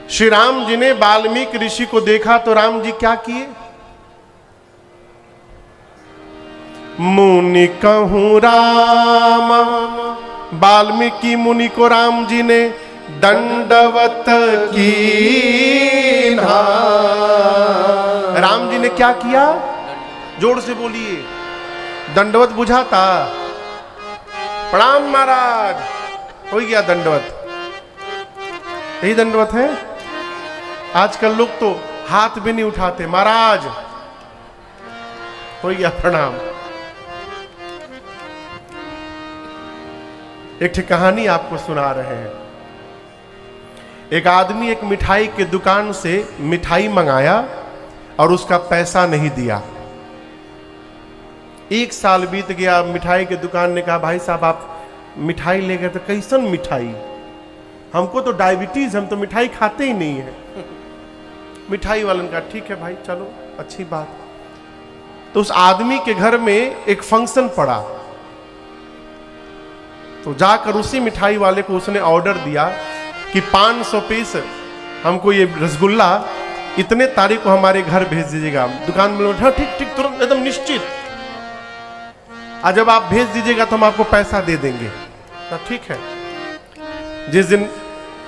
श्री राम जी ने वाल्मीकि ऋषि को देखा तो राम जी क्या किए? मुनि कहूं राम, वाल्मीकि मुनि को राम जी ने दंडवत की। राम जी ने क्या किया? जोर से बोलिए, दंडवत बुझाता? प्रणाम महाराज, हो गया दंडवत। यही दंडवत है। आजकल लोग तो हाथ भी नहीं उठाते, महाराज हो गया प्रणाम। एक ठे कहानी आपको सुना रहे हैं। एक आदमी एक मिठाई के दुकान से मिठाई मंगाया और उसका पैसा नहीं दिया। 1 साल बीत गया। मिठाई के दुकान ने कहा, भाई साहब आप मिठाई ले गए तो कैसन मिठाई? हमको तो डायबिटीज, हम तो मिठाई खाते ही नहीं है। मिठाई वाले ने कहा, ठीक है भाई चलो, अच्छी बात। तो उस आदमी के घर में एक फंक्शन पड़ा, तो जाकर उसी मिठाई वाले को उसने ऑर्डर दिया कि 500 पीस हमको ये रसगुल्ला इतने तारीख को हमारे घर भेज दीजिएगा। दुकान में हाँ ठीक ठीक, तुरंत एकदम निश्चित। आज जब आप भेज दीजिएगा तो हम आपको पैसा दे देंगे। तो ठीक है। जिस दिन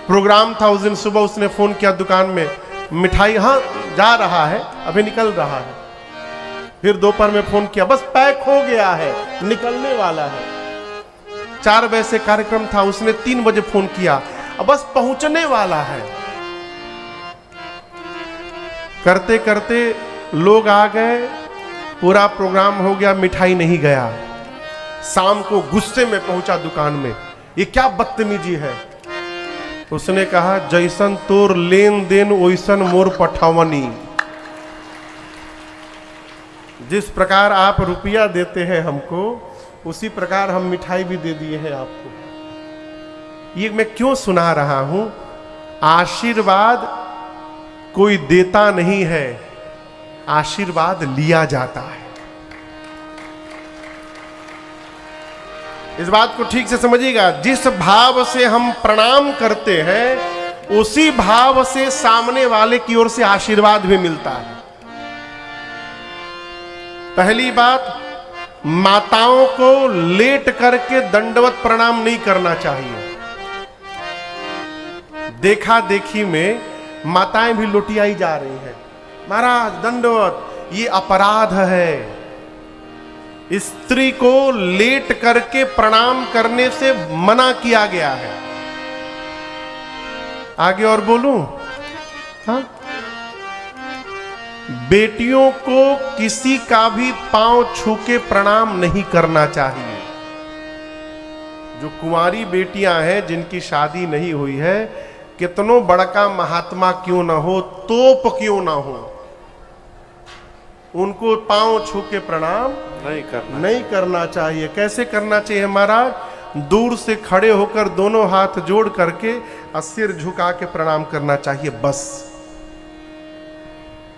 प्रोग्राम था उस दिन सुबह उसने फोन किया दुकान में, मिठाई हाँ जा रहा है, अभी निकल रहा है। फिर दोपहर में फोन किया, बस पैक हो गया है, निकलने वाला है। 4 बजे से कार्यक्रम था, उसने 3 बजे फोन किया, अब बस पहुंचने वाला है। करते करते लोग आ गए, पूरा प्रोग्राम हो गया, मिठाई नहीं गया। शाम को गुस्से में पहुंचा दुकान में, ये क्या बदतमीजी है। उसने कहा, जैसन तोर लेन देन वैसन मोर पठावनी। जिस प्रकार आप रुपया देते हैं हमको, उसी प्रकार हम मिठाई भी दे दिए हैं आपको। ये मैं क्यों सुना रहा हूं? आशीर्वाद कोई देता नहीं है, आशीर्वाद लिया जाता है। इस बात को ठीक से समझिएगा। जिस भाव से हम प्रणाम करते हैं, उसी भाव से सामने वाले की ओर से आशीर्वाद भी मिलता है। पहली बात, माताओं को लेट करके दंडवत प्रणाम नहीं करना चाहिए। देखा देखी में माताएं भी लुटियाई जा रही हैं, महाराज दंडवत, ये अपराध है। स्त्री को लेट करके प्रणाम करने से मना किया गया है। आगे और बोलूं? हाँ, बेटियों को किसी का भी पांव छू के प्रणाम नहीं करना चाहिए। जो कुंवारी बेटियां हैं जिनकी शादी नहीं हुई है, कितनों बड़का महात्मा क्यों ना हो, तोप क्यों ना हो, उनको पांव छू के प्रणाम नहीं करना चाहिए। कैसे करना चाहिए महाराज? दूर से खड़े होकर दोनों हाथ जोड़ करके और सिर झुका के प्रणाम करना चाहिए, बस।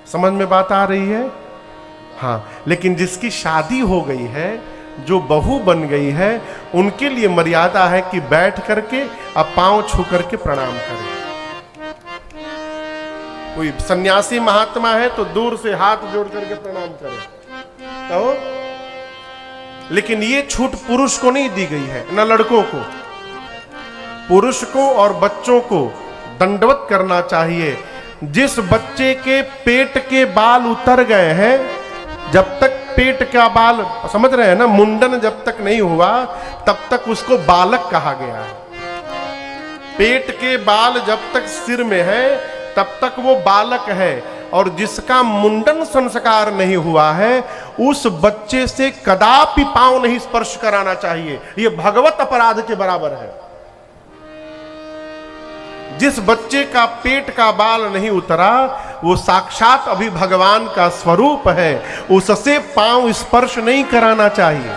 समझ में बात आ रही है? हाँ। लेकिन जिसकी शादी हो गई है, जो बहू बन गई है, उनके लिए मर्यादा है कि बैठ करके अब पांव छू करके प्रणाम करें। कोई सन्यासी महात्मा है तो दूर से हाथ जोड़ करके प्रणाम करें, तो लेकिन ये छूट पुरुष को नहीं दी गई है, न लड़कों को। पुरुष को और बच्चों को दंडवत करना चाहिए। जिस बच्चे के पेट के बाल उतर गए हैं, जब तक पेट का बाल, समझ रहे हैं ना, मुंडन जब तक नहीं हुआ तब तक उसको बालक कहा गया है। पेट के बाल जब तक सिर में है तब तक वो बालक है। और जिसका मुंडन संस्कार नहीं हुआ है, उस बच्चे से कदापि पांव नहीं स्पर्श कराना चाहिए। यह भगवत अपराध के बराबर है। जिस बच्चे का पेट का बाल नहीं उतरा, वो साक्षात अभी भगवान का स्वरूप है, उससे पांव स्पर्श नहीं कराना चाहिए।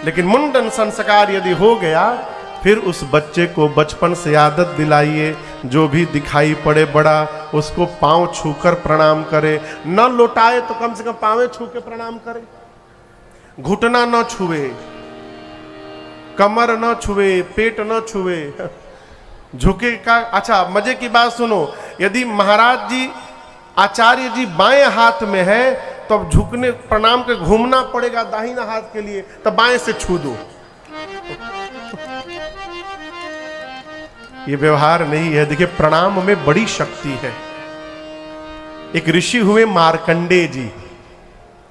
लेकिन मुंडन संस्कार यदि हो गया, फिर उस बच्चे को बचपन से आदत दिलाइए, जो भी दिखाई पड़े बड़ा उसको पांव छूकर प्रणाम करे। न लौटाए तो कम से कम पांव छू के प्रणाम करे। घुटना न छुए, कमर न छुए, पेट न छुए। झुके का। अच्छा मजे की बात सुनो, यदि महाराज जी आचार्य जी बाएं हाथ में है तो अब झुकने प्रणाम के घूमना पड़ेगा दाहिना हाथ के लिए, तब बाएं से छू दो। ये व्यवहार नहीं है। देखिए प्रणाम में बड़ी शक्ति है। एक ऋषि हुए मार्कंडेय जी,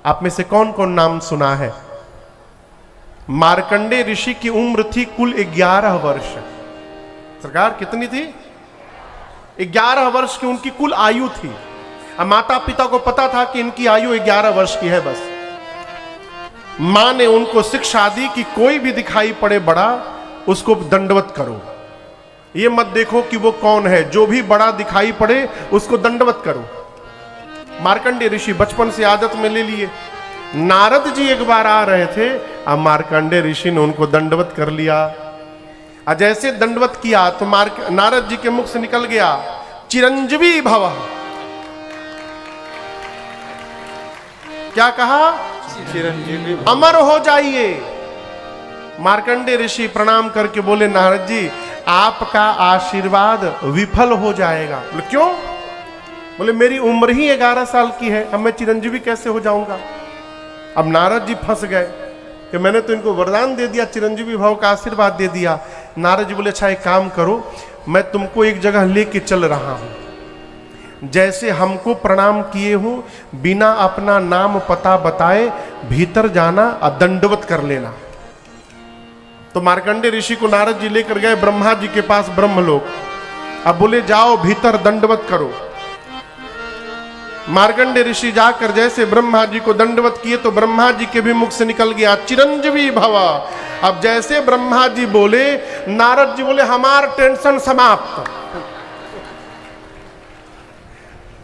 आप में से कौन कौन नाम सुना है? मार्कंडेय ऋषि की उम्र थी कुल 11 वर्ष। सरकार कितनी थी? 11 वर्ष की उनकी कुल आयु थी। अब माता पिता को पता था कि इनकी आयु 11 वर्ष की है। बस मां ने उनको शिक्षा दी कि कोई भी दिखाई पड़े बड़ा उसको दंडवत करो, ये मत देखो कि वो कौन है, जो भी बड़ा दिखाई पड़े उसको दंडवत करो। मार्कंडेय ऋषि बचपन से आदत में ले लिए। नारद जी एक बार आ रहे थे, अब मार्कंडेय ऋषि ने उनको दंडवत कर लिया। और जैसे दंडवत किया तो नारद जी के मुख से निकल गया चिरंजीवी भव। क्या कहा? चिरंजीवी, अमर हो जाइए। मार्कंडेय ऋषि प्रणाम करके बोले नारद जी आपका आशीर्वाद विफल हो जाएगा। बोले क्यों? बोले मेरी उम्र ही 11 साल की है, अब मैं चिरंजीवी कैसे हो जाऊंगा? अब नारद जी फंस गए कि मैंने तो इनको वरदान दे दिया, चिरंजीवी भाव का आशीर्वाद दे दिया। नारद जी बोले अच्छा एक काम करो, मैं तुमको एक जगह लेके चल रहा हूं, जैसे हमको प्रणाम किए हो बिना अपना नाम पता बताए भीतर जाना और दंडवत कर लेना। तो मार्कंडेय ऋषि को नारद जी लेकर गए ब्रह्मा जी के पास ब्रह्मलोक। अब बोले जाओ भीतर दंडवत करो। मार्कंडेय ऋषि जाकर जैसे ब्रह्मा जी को दंडवत किए तो ब्रह्मा जी के भी मुख से निकल गया चिरंजीवी भव। अब जैसे ब्रह्मा जी बोले नारद जी बोले हमार टेंशन समाप्त।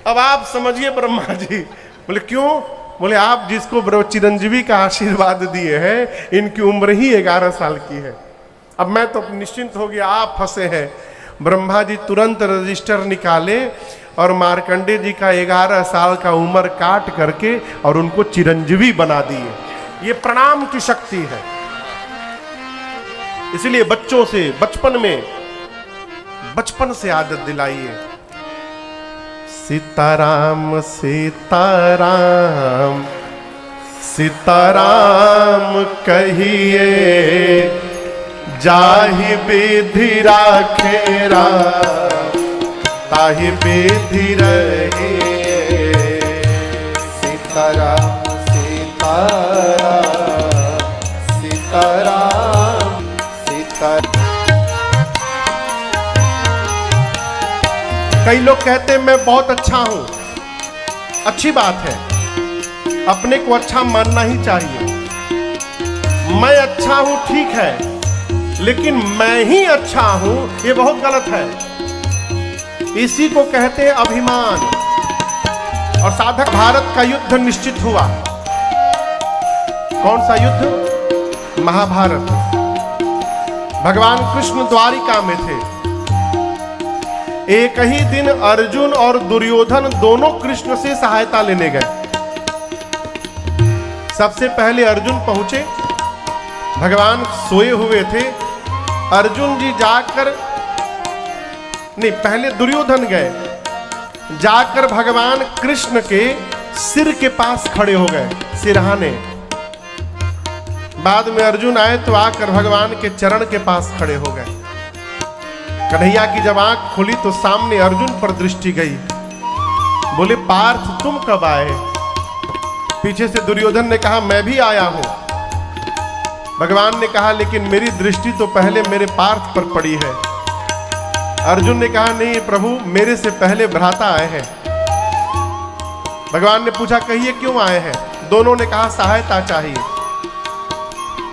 अब आप समझिए ब्रह्मा जी बोले क्यों? बोले आप जिसको चिरंजीवी का आशीर्वाद दिए हैं इनकी उम्र ही 11 साल की है। अब मैं तो निश्चिंत हो गया, आप फंसे हैं। ब्रह्मा जी तुरंत रजिस्टर निकाले और मार्कंडेय जी का 11 साल का उम्र काट करके और उनको चिरंजीवी बना दिए। ये प्रणाम की शक्ति है। इसलिए बच्चों से बचपन से आदत दिलाइए। सीताराम सीताराम सीताराम कहिए जाहि विधि राखे राम ताहि विधि रहिए। सीताराम सीताराम सीताराम सीताराम। कई लोग कहते हैं मैं बहुत अच्छा हूं, अच्छी बात है, अपने को अच्छा मानना ही चाहिए। मैं अच्छा हूं ठीक है, लेकिन मैं ही अच्छा हूं ये बहुत गलत है। इसी को कहते हैं अभिमान। और साधक भारत का युद्ध निश्चित हुआ। कौन सा युद्ध? महाभारत। भगवान कृष्ण द्वारिका में थे। एक ही दिन अर्जुन और दुर्योधन दोनों कृष्ण से सहायता लेने गए। सबसे पहले अर्जुन पहुंचे, भगवान सोए हुए थे। अर्जुन जी पहले दुर्योधन गए, जाकर भगवान कृष्ण के सिर के पास खड़े हो गए सिरहाने। बाद में अर्जुन आए तो आकर भगवान के चरण के पास खड़े हो गए। कन्हैया की जब आंख खुली तो सामने अर्जुन पर दृष्टि गई। बोले पार्थ तुम कब आए? पीछे से दुर्योधन ने कहा मैं भी आया हूं। भगवान ने कहा लेकिन मेरी दृष्टि तो पहले मेरे पार्थ पर पड़ी है। अर्जुन ने कहा नहीं प्रभु, मेरे से पहले भ्राता आए हैं। भगवान ने पूछा कहिए क्यों आए हैं? दोनों ने कहा सहायता चाहिए।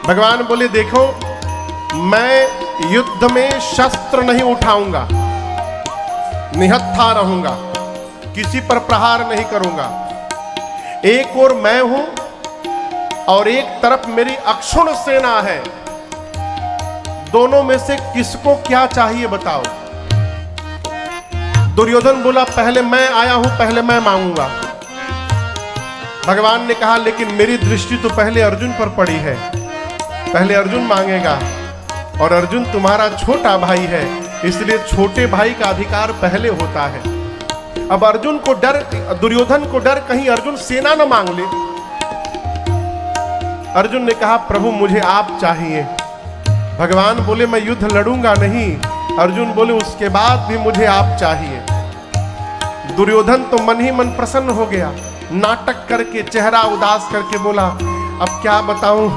भगवान बोले देखो, मैं युद्ध में शस्त्र नहीं उठाऊंगा, निहत्था रहूंगा, किसी पर प्रहार नहीं करूंगा। एक और मैं हूं और एक तरफ मेरी अक्षुण सेना है। दोनों में से किसको क्या चाहिए बताओ? दुर्योधन बोला पहले मैं आया हूं, पहले मैं मांगूंगा। भगवान ने कहा लेकिन मेरी दृष्टि तो पहले अर्जुन पर पड़ी है, पहले अर्जुन मांगेगा। और अर्जुन तुम्हारा छोटा भाई है, इसलिए छोटे भाई का अधिकार पहले होता है। अब अर्जुन को डर, दुर्योधन को डर कहीं अर्जुन सेना न मांग ले। अर्जुन ने कहा प्रभु मुझे आप चाहिए। भगवान बोले मैं युद्ध लड़ूंगा नहीं। अर्जुन बोले उसके बाद भी मुझे आप चाहिए। दुर्योधन तो मन ही मन प्रसन्न हो गया, नाटक करके चेहरा उदास करके बोला अब क्या बताऊं,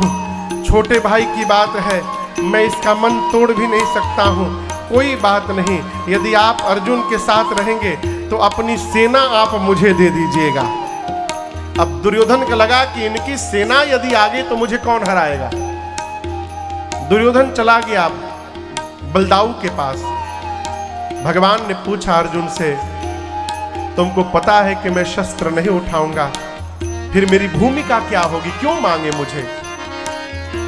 छोटे भाई की बात है, मैं इसका मन तोड़ भी नहीं सकता हूं। कोई बात नहीं, यदि आप अर्जुन के साथ रहेंगे तो अपनी सेना आप मुझे दे दीजिएगा। अब दुर्योधन को लगा कि इनकी सेना यदि आगे तो मुझे कौन हराएगा। दुर्योधन चला गया बलदाऊ के पास। भगवान ने पूछा अर्जुन से तुमको पता है कि मैं शस्त्र नहीं उठाऊंगा, फिर मेरी भूमिका क्या होगी, क्यों मांगे मुझे।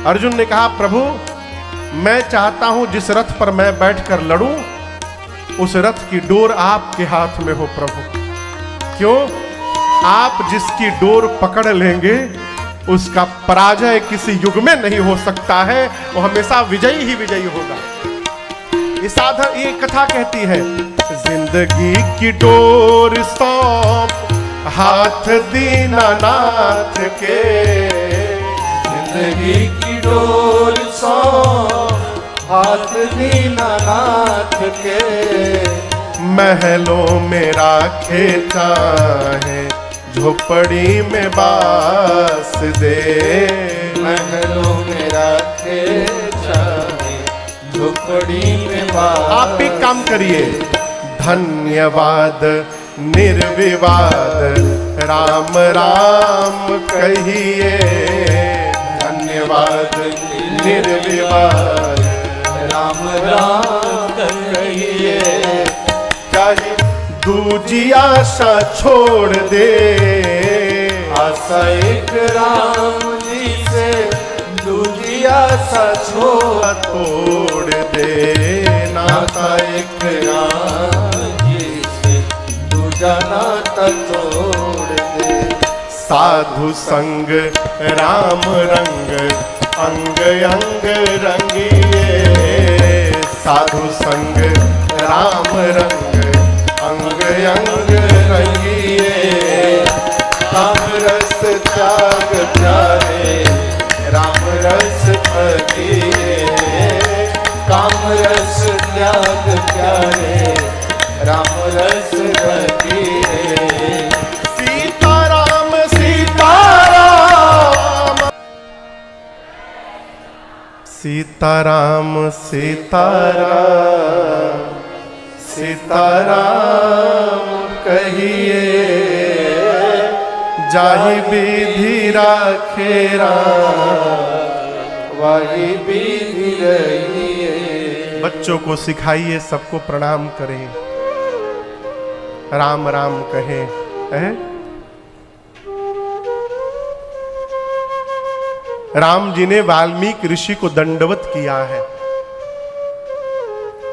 अर्जुन ने कहा प्रभु मैं चाहता हूं जिस रथ पर मैं बैठकर लड़ूं उस रथ की डोर आपके हाथ में हो प्रभु। क्यों? आप जिसकी डोर पकड़ लेंगे उसका पराजय किसी युग में नहीं हो सकता है, वो हमेशा विजयी ही विजयी होगा। ये साधा ये कथा कहती है जिंदगी की डोर सौंप हाथ दीनानाथ के, जिंदगी की डोर सौंप हाथ दीनानाथ के, महलों में राखे चाहे झोपड़ी में बास दे, महलों में राखे चाहे झोपड़ी में बास। आप एक काम करिए, धन्यवाद निर्विवाद राम राम कहिए, धन्यवाद निर्विवाद राम राम कहिए, चाहे दूजी आशा छोड़ दे, आशा एक राम जी से दूजी आशा तोड़ दे, नाता एक राम जी से दूजा नाता तोड़ दे। साधु संग राम रंग अंग अंग रंगिए, साधु संग राम रंग अंग अंग रंगिए, काम रस त्याग प्यारे राम रस भजिए, काम रस त्याग प्यारे राम रस भजिए। सीताराम सीताराम सीताराम सीताराम कहिए, जाहि विधि राखे राम वही विधि रहिए। बच्चों को सिखाइए, सबको प्रणाम करें, राम राम कहें। राम जी ने वाल्मीकि ऋषि को दंडवत किया है।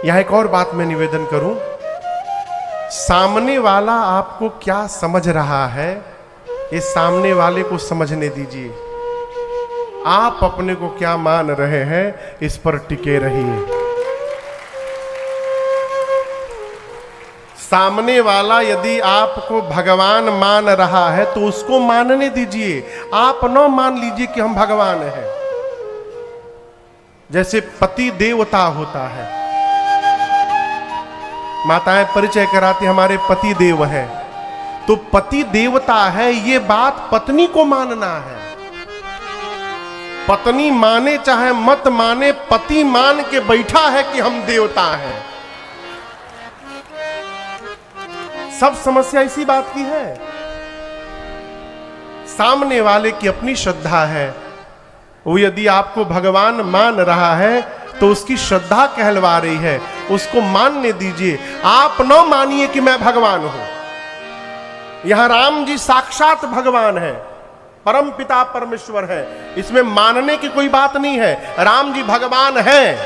यहां एक और बात मैं निवेदन करूं, सामने वाला आपको क्या समझ रहा है ये सामने वाले को समझने दीजिए। आप अपने को क्या मान रहे हैं इस पर टिके रहिए। सामने वाला यदि आपको भगवान मान रहा है तो उसको मानने दीजिए, आप न मान लीजिए कि हम भगवान हैं। जैसे पति देवता होता है, माताएं परिचय कराती हमारे पति देव हैं, तो पति देवता है ये बात पत्नी को मानना है। पत्नी माने चाहे मत माने, पति मान के बैठा है कि हम देवता हैं। सब समस्या इसी बात की है। सामने वाले की अपनी श्रद्धा है, वो यदि आपको भगवान मान रहा है तो उसकी श्रद्धा कहलवा रही है, उसको मानने दीजिए। आप न मानिए कि मैं भगवान हूं। यहां राम जी साक्षात भगवान है, परम पिता परमेश्वर है, इसमें मानने की कोई बात नहीं है। राम जी भगवान हैं,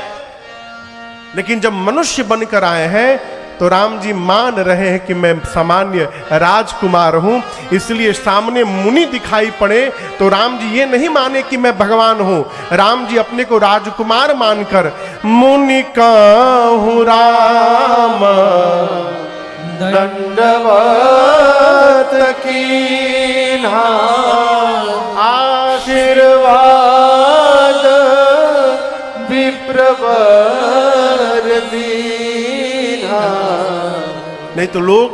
लेकिन जब मनुष्य बनकर आए हैं तो राम जी मान रहे हैं कि मैं सामान्य राजकुमार हूं, इसलिए सामने मुनि दिखाई पड़े तो राम जी ये नहीं माने कि मैं भगवान हूं। राम जी अपने को राजकुमार मानकर मुनि कहूं राम दंडवत कीन्हा आशीर्वाद विप्रवर दीन्हा। नहीं तो लोग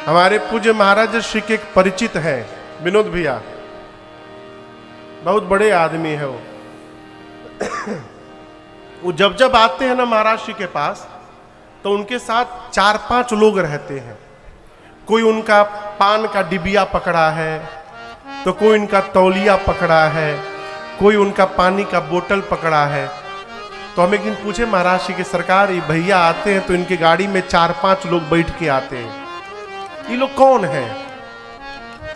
हमारे पूज्य महाराज श्री के एक परिचित है विनोद भैया, बहुत बड़े आदमी है वो जब जब आते हैं ना महाराज श्री के पास तो उनके साथ 4-5 लोग रहते हैं। कोई उनका पान का डिबिया पकड़ा है, तो कोई उनका तौलिया पकड़ा है, कोई उनका पानी का बोतल पकड़ा है। तो हम एक दिन पूछे महाराज श्री के सरकार ये भैया आते हैं तो इनकी गाड़ी में 4-5 लोग बैठ के आते हैं, ये लोग कौन हैं?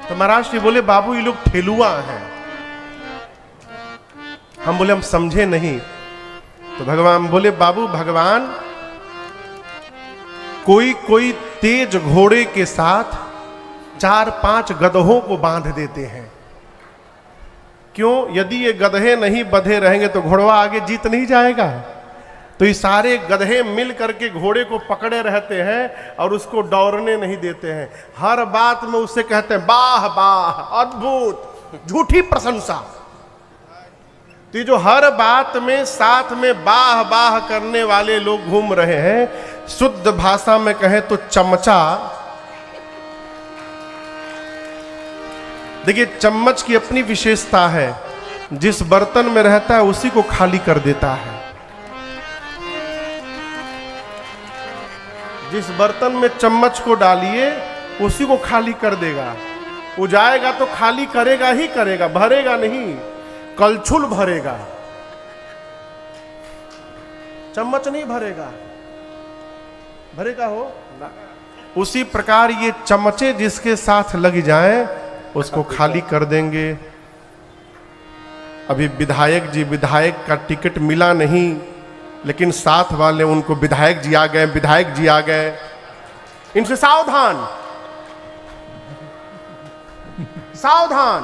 तो महाराज श्री बोले बाबू ये लोग ठेलुआ हैं। हम बोले हम समझे नहीं। तो भगवान बोले बाबू भगवान कोई कोई तेज घोड़े के साथ 4-5 गधों को बांध देते हैं। क्यों? यदि ये गधे नहीं बंधे रहेंगे तो घोड़वा आगे जीत नहीं जाएगा। तो ये सारे गधे मिल करके घोड़े को पकड़े रहते हैं और उसको दौड़ने नहीं देते हैं। हर बात में उससे कहते हैं वाह वाह अद्भुत, झूठी प्रशंसा। तो ये जो हर बात में साथ में वाह वाह करने वाले लोग घूम रहे हैं, शुद्ध भाषा में कहें तो चमचा। देखिए चम्मच की अपनी विशेषता है, जिस बर्तन में रहता है उसी को खाली कर देता है। जिस बर्तन में चम्मच को डालिए उसी को खाली कर देगा। वो जाएगा तो खाली करेगा ही करेगा, भरेगा नहीं, कलछुल भरेगा, चम्मच नहीं भरेगा। भरेगा हो ना। उसी प्रकार ये चमचे जिसके साथ लग जाएं उसको खाली कर देंगे। अभी विधायक जी, विधायक का टिकट मिला नहीं, लेकिन साथ वाले उनको विधायक जी आ गए, विधायक जी आ गए, इनसे सावधान सावधान।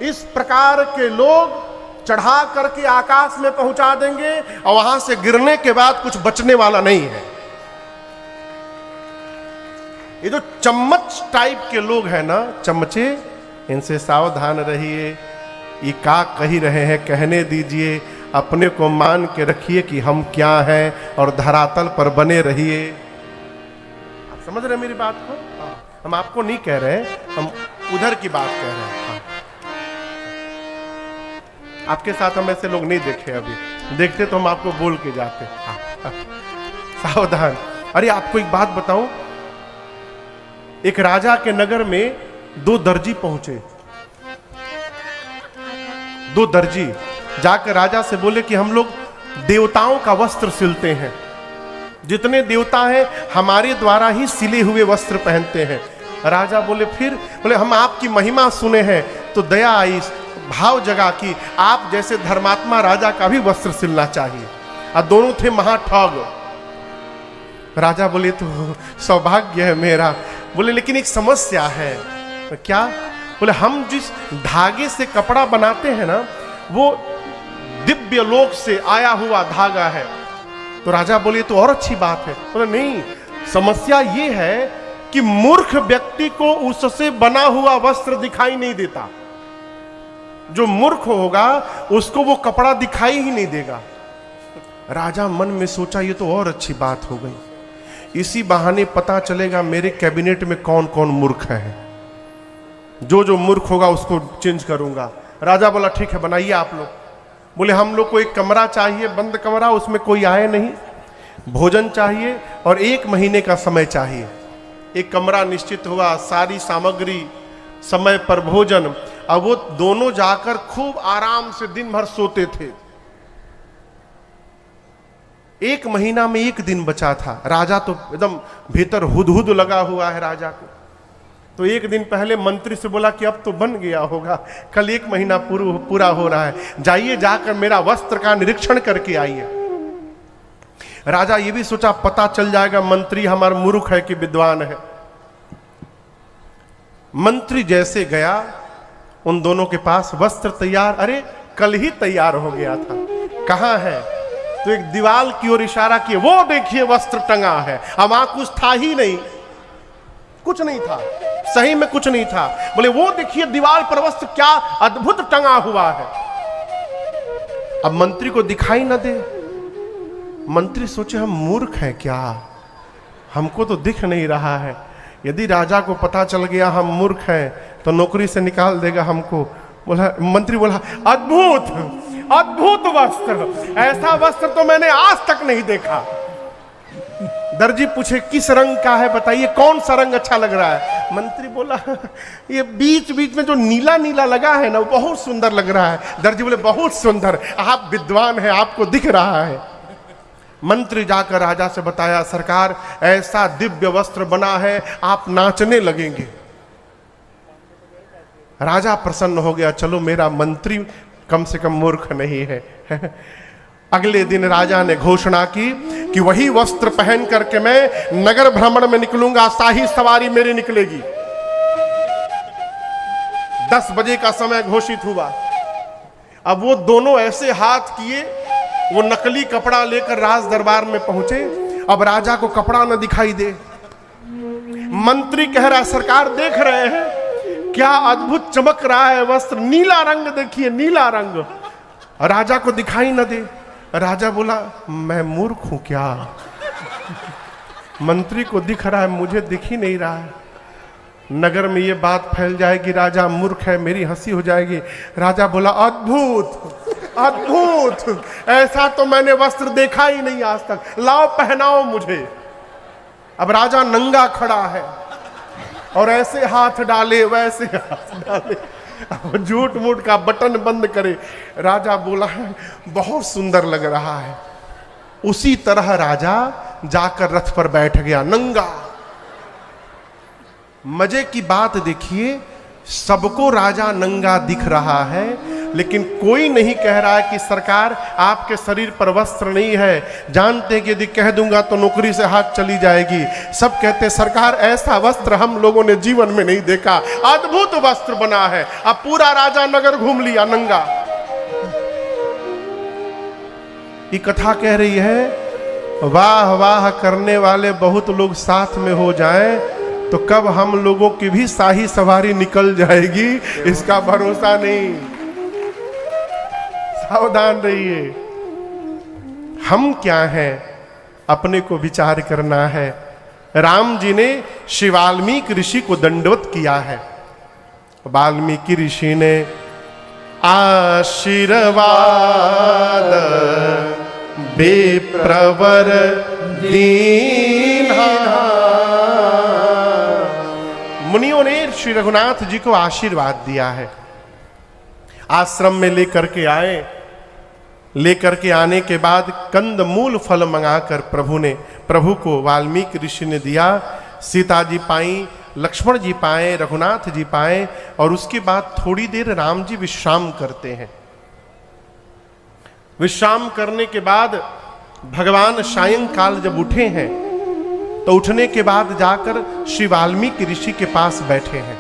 इस प्रकार के लोग चढ़ा करके आकाश में पहुंचा देंगे और वहां से गिरने के बाद कुछ बचने वाला नहीं है। ये जो चम्मच टाइप के लोग हैं ना, चमचे, इनसे सावधान रहिए। ये का कही रहे हैं कहने दीजिए, अपने को मान के रखिए कि हम क्या हैं और धरातल पर बने रहिए। आप समझ रहे हैं मेरी बात को? हम आपको नहीं कह रहे, हम उधर की बात कह रहे हैं। आपके साथ हम ऐसे लोग नहीं देखे, अभी देखते तो हम आपको बोल के जाते। सावधान। अरे आपको एक बात बताऊं, एक राजा के नगर में 2 दर्जी पहुंचे। 2 दर्जी जाकर राजा से बोले कि हम लोग देवताओं का वस्त्र सिलते हैं, जितने देवता हैं हमारे द्वारा ही सिले हुए वस्त्र पहनते हैं। राजा बोले फिर? बोले हम आपकी महिमा सुने हैं तो दया आई, भाव जगा कि आप जैसे धर्मात्मा राजा का भी वस्त्र सिलना चाहिए। और दोनों थे महाठग। राजा बोले तो सौभाग्य है मेरा। बोले लेकिन एक समस्या है। क्या? बोले हम जिस धागे से कपड़ा बनाते हैं ना, वो दिव्य लोक से आया हुआ धागा है। तो राजा बोले तो और अच्छी बात है। बोले नहीं, समस्या ये है कि मूर्ख व्यक्ति को उससे बना हुआ वस्त्र दिखाई नहीं देता। जो मूर्ख होगा उसको वो कपड़ा दिखाई ही नहीं देगा। राजा मन में सोचा ये तो और अच्छी बात हो गई, इसी बहाने पता चलेगा मेरे कैबिनेट में कौन कौन मूर्ख है। जो मूर्ख होगा उसको चेंज करूंगा। राजा बोला ठीक है बनाइए आप लोग। बोले हम लोग को एक कमरा चाहिए, बंद कमरा, उसमें कोई आए नहीं, भोजन चाहिए और 1 महीने का समय चाहिए। एक कमरा निश्चित हुआ, सारी सामग्री, समय पर भोजन। अब वो दोनों जाकर खूब आराम से दिन भर सोते थे। 1 महीना में 1 दिन बचा था। राजा तो एकदम भीतर हुदहुद लगा हुआ है राजा को। तो एक दिन पहले मंत्री से बोला कि अब तो बन गया होगा, कल 1 महीना पूरा हो रहा है, जाइए जाकर मेरा वस्त्र का निरीक्षण करके आइए। राजा ये भी सोचा पता चल जाएगा मंत्री हमारा मूर्ख है कि विद्वान है। मंत्री जैसे गया, उन दोनों के पास वस्त्र तैयार, अरे कल ही तैयार हो गया था, कहां है? तो एक दीवार की ओर इशारा किए, वो देखिए वस्त्र टंगा है। अब वहां कुछ था ही नहीं, कुछ नहीं था, सही में कुछ नहीं था। बोले वो देखिए दीवार पर वस्त्र क्या अद्भुत टंगा हुआ है। अब मंत्री को दिखाई न दे, मंत्री सोचे हम मूर्ख हैं क्या, हमको तो दिख नहीं रहा है, यदि राजा को पता चल गया हम मूर्ख हैं तो नौकरी से निकाल देगा हमको। बोला मंत्री बोला अद्भुत अद्भुत वस्त्र, ऐसा वस्त्र तो मैंने आज तक नहीं देखा। दर्जी पूछे किस रंग का है बताइए, कौन सा रंग अच्छा लग रहा है? मंत्री बोला ये बीच बीच में जो नीला नीला लगा है ना वो बहुत सुंदर लग रहा है। दर्जी बोले बहुत सुंदर, आप विद्वान हैं, आपको दिख रहा है। मंत्री जाकर राजा से बताया सरकार ऐसा दिव्य वस्त्र बना है, आप नाचने लगेंगे। राजा प्रसन्न हो गया, चलो मेरा मंत्री कम से कम मूर्ख नहीं है। अगले दिन राजा ने घोषणा की कि वही वस्त्र पहन करके मैं नगर भ्रमण में निकलूंगा, शाही सवारी मेरी निकलेगी। 10 बजे का समय घोषित हुआ। अब वो दोनों ऐसे हाथ किए, वो नकली कपड़ा लेकर राज दरबार में पहुंचे। अब राजा को कपड़ा न दिखाई दे। मंत्री कह रहा है सरकार देख रहे हैं क्या अद्भुत चमक रहा है वस्त्र, नीला रंग देखिए, नीला रंग। राजा को दिखाई न दे। राजा बोला मैं मूर्ख हूं क्या, मंत्री को दिख रहा है मुझे दिख ही नहीं रहा है। नगर में ये बात फैल जाएगी राजा मूर्ख है, मेरी हंसी हो जाएगी। राजा बोला अद्भुत अद्भुत, ऐसा तो मैंने वस्त्र देखा ही नहीं आज तक, लाओ पहनाओ मुझे। अब राजा नंगा खड़ा है और ऐसे हाथ डाले वैसे हाथ डाले, झूठ मूठ का बटन बंद करे। राजा बोला बहुत सुंदर लग रहा है। उसी तरह राजा जाकर रथ पर बैठ गया नंगा। मजे की बात देखिए, सबको राजा नंगा दिख रहा है, लेकिन कोई नहीं कह रहा है कि सरकार आपके शरीर पर वस्त्र नहीं है, जानते हैं कि यदि कह दूंगा तो नौकरी से हाथ चली जाएगी। सब कहते हैं सरकार ऐसा वस्त्र हम लोगों ने जीवन में नहीं देखा, अद्भुत वस्त्र बना है। अब पूरा राजा नगर घूम लिया नंगा। ये कथा कह रही है वाह वाह करने वाले बहुत लोग साथ में हो जाएं तो कब हम लोगों की भी शाही सवारी निकल जाएगी इसका भरोसा नहीं। सावधान रहिए। हम क्या हैं अपने को विचार करना है। राम जी ने श्री वाल्मीकि ऋषि को दंडवत किया है। वाल्मीकि ऋषि ने आशीर्वाद बेप्रवर दीन्हा, मुनियों ने श्री रघुनाथ जी को आशीर्वाद दिया है। आश्रम में लेकर के आए, लेकर के आने के बाद कंद मूल फल मंगाकर प्रभु को वाल्मीकि ऋषि ने दिया। सीता जी पाई, लक्ष्मण जी पाए, रघुनाथ जी पाए, और उसके बाद थोड़ी देर राम जी विश्राम करते हैं। विश्राम करने के बाद भगवान सायंकाल जब उठे हैं तो उठने के बाद जाकर श्री वाल्मीकि ऋषि के पास बैठे हैं।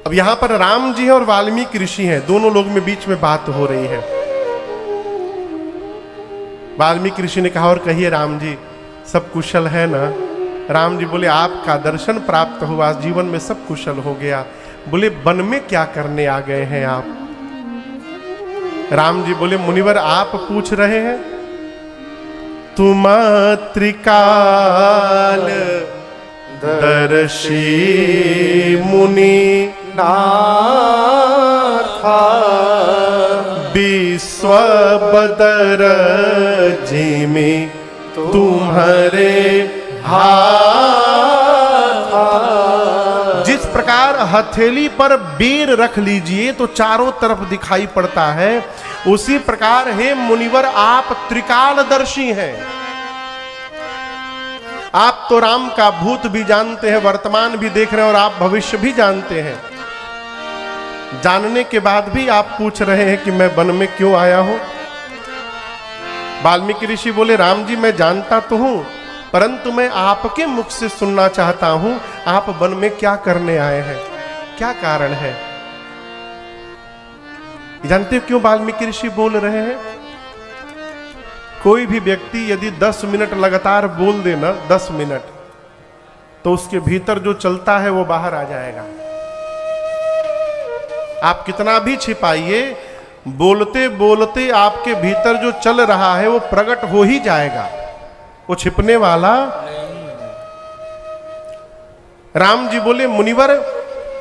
अब यहां पर राम जी हैं और वाल्मीकि ऋषि हैं, दोनों लोग में बीच में बात हो रही है। वाल्मीकि ऋषि ने कहा और कहिए राम जी सब कुशल है ना? राम जी बोले आपका दर्शन प्राप्त हुआ, जीवन में सब कुशल हो गया। बोले वन में क्या करने आ गए हैं आप? राम जी बोले मुनिवर आप पूछ रहे हैं? तुम त्रिकाल दर्शी मुनि नाथा विश्व बदर जिमि तुम्हारे हाथ। जिस प्रकार हथेली पर बेर रख लीजिए तो चारों तरफ दिखाई पड़ता है, उसी प्रकार हे मुनिवर आप त्रिकालदर्शी हैं। आप तो राम का भूत भी जानते हैं, वर्तमान भी देख रहे हैं, और आप भविष्य भी जानते हैं। जानने के बाद भी आप पूछ रहे हैं कि मैं वन में क्यों आया हूं। वाल्मीकि ऋषि बोले, राम जी मैं जानता तो हूं, परंतु मैं आपके मुख से सुनना चाहता हूं, आप वन में क्या करने आए हैं, क्या कारण है। जानते हो क्यों वाल्मीकि ऋषि बोल रहे हैं? कोई भी व्यक्ति यदि 10 मिनट लगातार बोल दे ना, 10 मिनट, तो उसके भीतर जो चलता है वो बाहर आ जाएगा। आप कितना भी छिपाइए, बोलते बोलते आपके भीतर जो चल रहा है वो प्रकट हो ही जाएगा, वो छिपने वाला। राम जी बोले, मुनिवर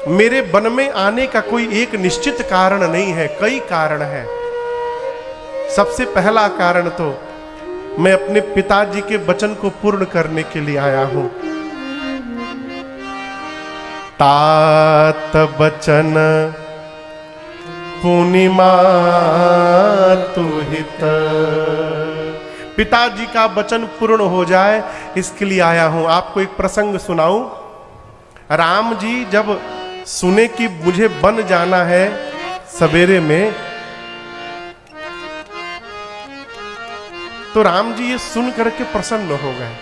मेरे वन में आने का कोई एक निश्चित कारण नहीं है, कई कारण है। सबसे पहला कारण तो मैं अपने पिताजी के वचन को पूर्ण करने के लिए आया हूं। तात वचन पूर्णिमा तुहित, पिताजी का वचन पूर्ण हो जाए इसके लिए आया हूं। आपको एक प्रसंग सुनाऊं। राम जी जब सुने कि मुझे वन जाना है सवेरे में, तो राम जी ये सुन करके प्रसन्न हो गए,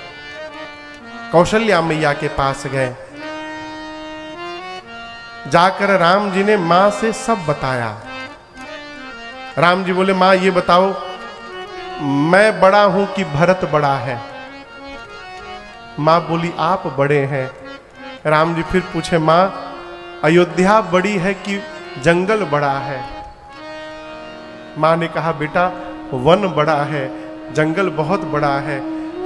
कौशल्या मैया के पास गए। जाकर राम जी ने मां से सब बताया। राम जी बोले, मां ये बताओ मैं बड़ा हूं कि भरत बड़ा है? मां बोली, आप बड़े हैं। राम जी फिर पूछे, मां अयोध्या बड़ी है कि जंगल बड़ा है? मां ने कहा, बेटा वन बड़ा है, जंगल बहुत बड़ा है।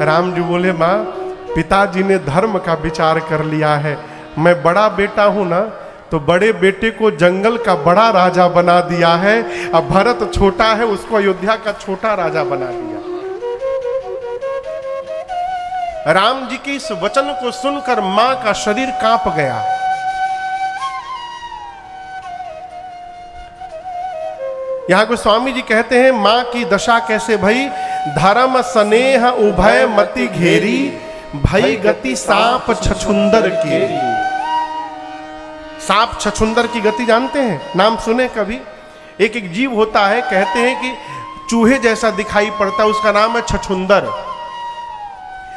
राम जी बोले, मां पिताजी ने धर्म का विचार कर लिया है, मैं बड़ा बेटा हूं ना, तो बड़े बेटे को जंगल का बड़ा राजा बना दिया है, अब भरत छोटा है उसको अयोध्या का छोटा राजा बना दिया। राम जी के इस वचन को सुनकर मां का शरीर कांप गया। यहां को स्वामी जी कहते हैं, मां की दशा कैसे भई? धर्म स्नेह उभय मति घेरी, भई गति सांप छछुंदर केरी। सांप छछुंदर की गति जानते हैं? नाम सुने कभी? एक एक जीव होता है, कहते हैं कि चूहे जैसा दिखाई पड़ता है, उसका नाम है छछुंदर।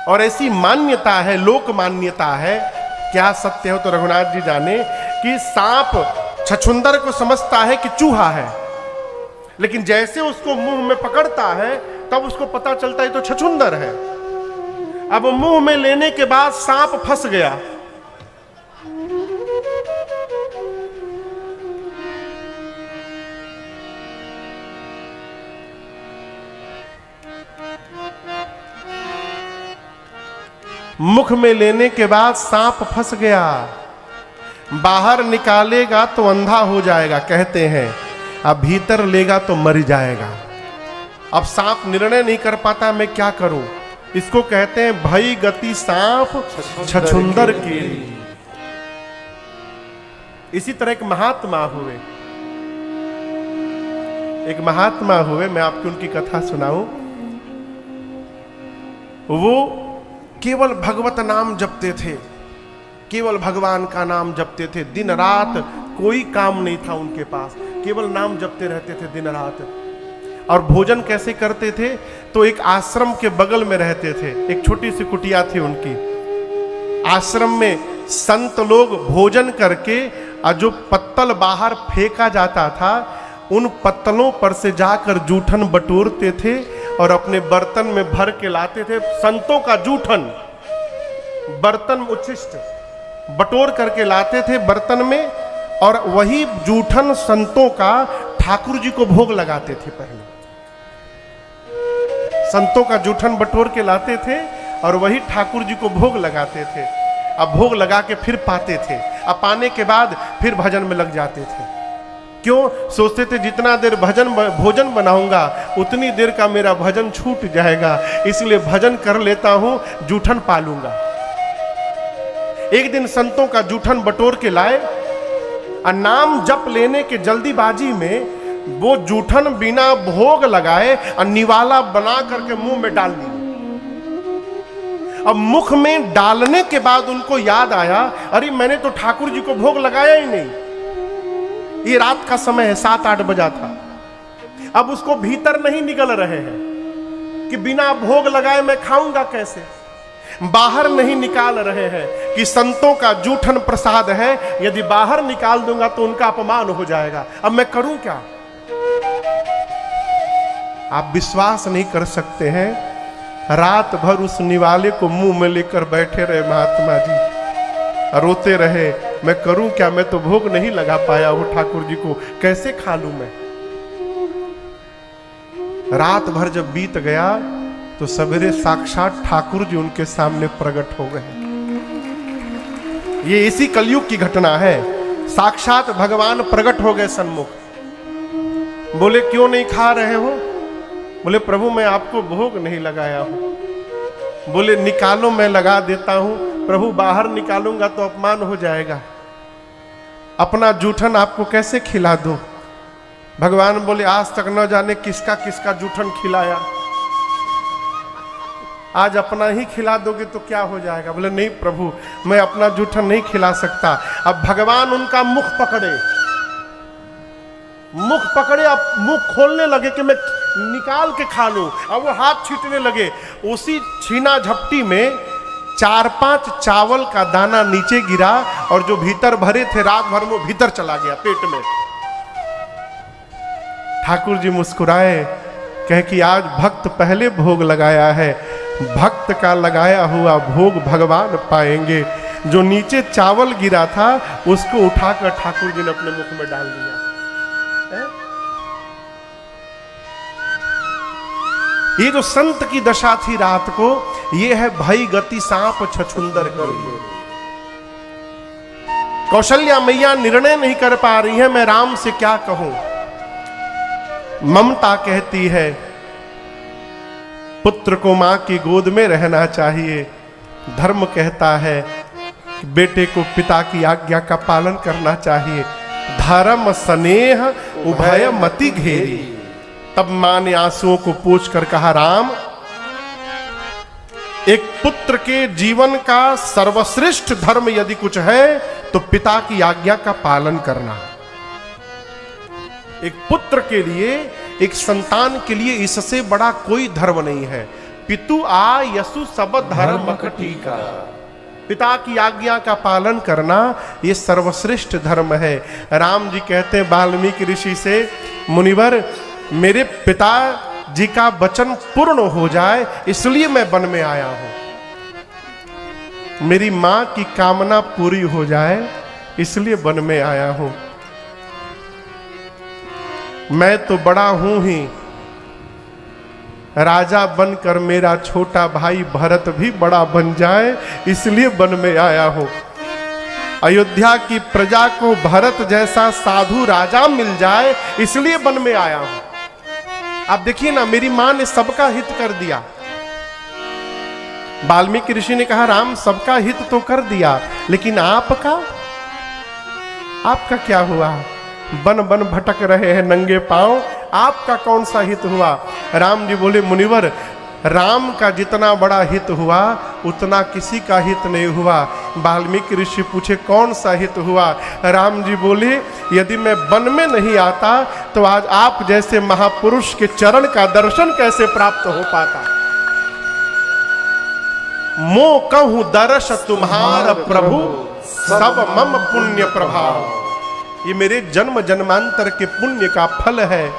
और ऐसी मान्यता है, लोक मान्यता है, क्या सत्य हो तो रघुनाथ जी जाने, कि सांप छछुंदर को समझता है कि चूहा है, लेकिन जैसे उसको मुंह में पकड़ता है तब उसको पता चलता है तो छछुंदर है। अब मुंह में लेने के बाद सांप फंस गया। मुख में लेने के बाद सांप फंस गया, बाहर निकालेगा तो अंधा हो जाएगा कहते हैं, अब भीतर लेगा तो मर जाएगा। अब सांप निर्णय नहीं कर पाता मैं क्या करूं, इसको कहते हैं भई गति सांप छछुंदर की। इसी तरह एक महात्मा हुए, मैं आपको उनकी कथा सुनाऊं। वो केवल भगवत नाम जपते थे, केवल भगवान का नाम जपते थे, दिन रात कोई काम नहीं था उनके पास, केवल नाम जपते रहते थे दिन रात। और भोजन कैसे करते थे? तो एक आश्रम के बगल में रहते थे, एक छोटी सी कुटिया थी उनकी। आश्रम में संत लोग भोजन करके और जो पत्तल बाहर फेंका जाता था, उन पत्तलों पर से जाकर जूठन बटोरते थे और अपने बर्तन में भर के लाते थे। संतों का जूठन, बर्तन उच्छिष्ट बटोर करके लाते थे बर्तन में, और वही जूठन संतों का ठाकुर जी को भोग लगाते थे। पहले संतों का जूठन बटोर के लाते थे और वही ठाकुर जी को भोग लगाते थे। अब भोग लगा के फिर पाते थे, अब पाने के बाद फिर भजन में लग जाते थे। क्यों? सोचते थे जितना देर भोजन बनाऊंगा उतनी देर का मेरा भजन छूट जाएगा, इसलिए भजन कर लेता हूं, जूठन पालूंगा। एक दिन संतों का जूठन बटोर के लाए और नाम जप लेने के जल्दीबाजी में वो जूठन बिना भोग लगाए और निवाला बना करके मुंह में डाल दी। अब मुख में डालने के बाद उनको याद आया, अरे मैंने तो ठाकुर जी को भोग लगाया ही नहीं। ये रात का समय है, 7-8 बजा था। अब उसको भीतर नहीं निकल रहे हैं कि बिना भोग लगाए मैं खाऊंगा कैसे। बाहर नहीं निकाल रहे हैं कि संतों का जूठन प्रसाद है, यदि बाहर निकाल दूंगा तो उनका अपमान हो जाएगा। अब मैं करूं क्या? आप विश्वास नहीं कर सकते हैं, रात भर उस निवाले को मुंह में लेकर बैठे रहे महात्मा जी, रोते रहे, मैं करूं क्या, मैं तो भोग नहीं लगा पाया हूं ठाकुर जी को, कैसे खा लूं मैं। रात भर जब बीत गया तो सवेरे साक्षात ठाकुर जी उनके सामने प्रकट हो गए। ये इसी कलयुग की घटना है। साक्षात भगवान प्रकट हो गए सन्मुख। बोले क्यों नहीं खा रहे हो? बोले प्रभु मैं आपको भोग नहीं लगाया हूं। बोले निकालो, मैं लगा देता हूं। प्रभु बाहर निकालूंगा तो अपमान हो जाएगा, अपना जूठन आपको कैसे खिला दूं। भगवान बोले आज तक न जाने किसका किसका जूठन खिलाया, आज अपना ही खिला दोगे तो क्या हो जाएगा। बोले नहीं प्रभु मैं अपना जूठन नहीं खिला सकता। अब भगवान उनका मुख पकड़े, अब मुख खोलने लगे कि मैं निकाल के खा लूं। अब वो हाथ छींटने लगे, उसी छीना झपटी में 4-5 चावल का दाना नीचे गिरा और जो भीतर भरे थे रात भर में भीतर चला गया पेट में। ठाकुर जी मुस्कुराए, कहे कि आज भक्त पहले भोग लगाया है, भक्त का लगाया हुआ भोग भगवान पाएंगे। जो नीचे चावल गिरा था उसको उठाकर ठाकुर जी ने अपने मुख में डाल दिया। ये जो संत की दशा थी रात को, ये है भई गति सांप छछुंदर करके। कौशल्या मैया निर्णय नहीं कर पा रही है, मैं राम से क्या कहूं। ममता कहती है पुत्र को मां की गोद में रहना चाहिए, धर्म कहता है कि बेटे को पिता की आज्ञा का पालन करना चाहिए। धर्म स्नेह उभय मति घेरी। तब मां ने आंसुओं को पोंछ कर कहा, राम एक पुत्र के जीवन का सर्वश्रेष्ठ धर्म यदि कुछ है तो पिता की आज्ञा का पालन करना। एक पुत्र के लिए, एक संतान के लिए इससे बड़ा कोई धर्म नहीं है। पितु आ यसु सब धर्म कटीका। पिता की आज्ञा का पालन करना ये सर्वश्रेष्ठ धर्म है। राम जी कहते हैं वाल्मीकि ऋषि से, मुनिवर मेरे पिता जी का वचन पूर्ण हो जाए इसलिए मैं वन में आया हूं, मेरी मां की कामना पूरी हो जाए इसलिए वन में आया हूं। मैं तो बड़ा हूं ही, राजा बनकर मेरा छोटा भाई भरत भी बड़ा बन जाए इसलिए वन में आया हूं। अयोध्या की प्रजा को भरत जैसा साधु राजा मिल जाए इसलिए वन में आया हूं। आप देखिए ना, मेरी मां ने सबका हित कर दिया। वाल्मीकि ऋषि ने कहा राम सबका हित तो कर दिया, लेकिन आपका क्या हुआ? बन बन भटक रहे हैं नंगे पांव, आपका कौन सा हित हुआ? राम जी बोले मुनिवर राम का जितना बड़ा हित हुआ उतना किसी का हित नहीं हुआ। वाल्मीकि ऋषि पूछे कौन सा हित हुआ? राम जी बोले यदि मैं वन में नहीं आता तो आज आप जैसे महापुरुष के चरण का दर्शन कैसे प्राप्त हो पाता। मो कहूं दर्श तुम्हारा प्रभु सब मम पुण्य प्रभाव। ये मेरे जन्म जन्मांतर के पुण्य का फल है,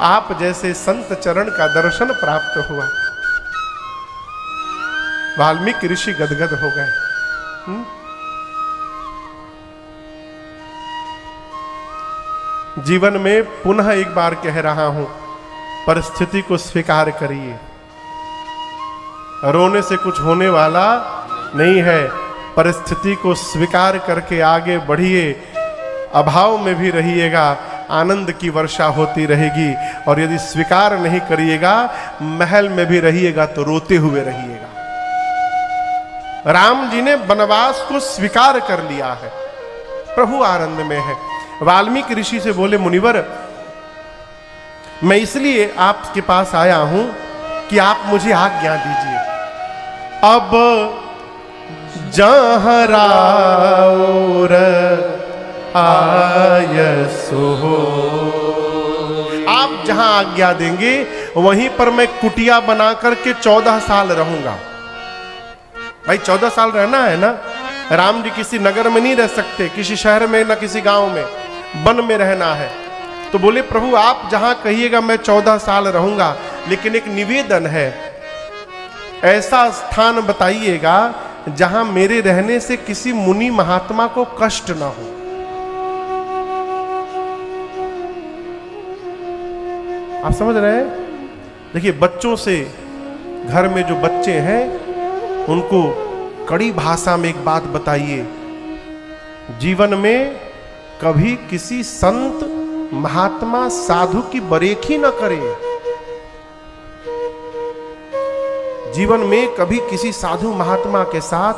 आप जैसे संत चरण का दर्शन प्राप्त हुआ। वाल्मीकि ऋषि गदगद हो गए। जीवन में पुनः एक बार कह रहा हूं, परिस्थिति को स्वीकार करिए। रोने से कुछ होने वाला नहीं है। परिस्थिति को स्वीकार करके आगे बढ़िए। अभाव में भी रहिएगा, आनंद की वर्षा होती रहेगी। और यदि स्वीकार नहीं करिएगा, महल में भी रहिएगा तो रोते हुए रहिएगा। राम जी ने वनवास को स्वीकार कर लिया है, प्रभु आनंद में है। वाल्मीकि ऋषि से बोले मुनिवर मैं इसलिए आपके पास आया हूं कि आप मुझे आज्ञा दीजिए। अब जहाँ राउर आयसो हो। आप जहां आज्ञा देंगे वहीं पर मैं कुटिया बना करके 14 साल रहूंगा। भाई 14 साल रहना है ना। राम जी किसी नगर में नहीं रह सकते, किसी शहर में ना किसी गांव में, वन में रहना है। तो बोले प्रभु आप जहां कहिएगा मैं 14 साल रहूंगा, लेकिन एक निवेदन है, ऐसा स्थान बताइएगा जहां मेरे रहने से किसी मुनि महात्मा को कष्ट ना हो। आप समझ रहे हैं? देखिए बच्चों से, घर में जो बच्चे हैं उनको कड़ी भाषा में एक बात बताइए, जीवन में कभी किसी संत महात्मा साधु की बरेखी न करे। जीवन में कभी किसी साधु महात्मा के साथ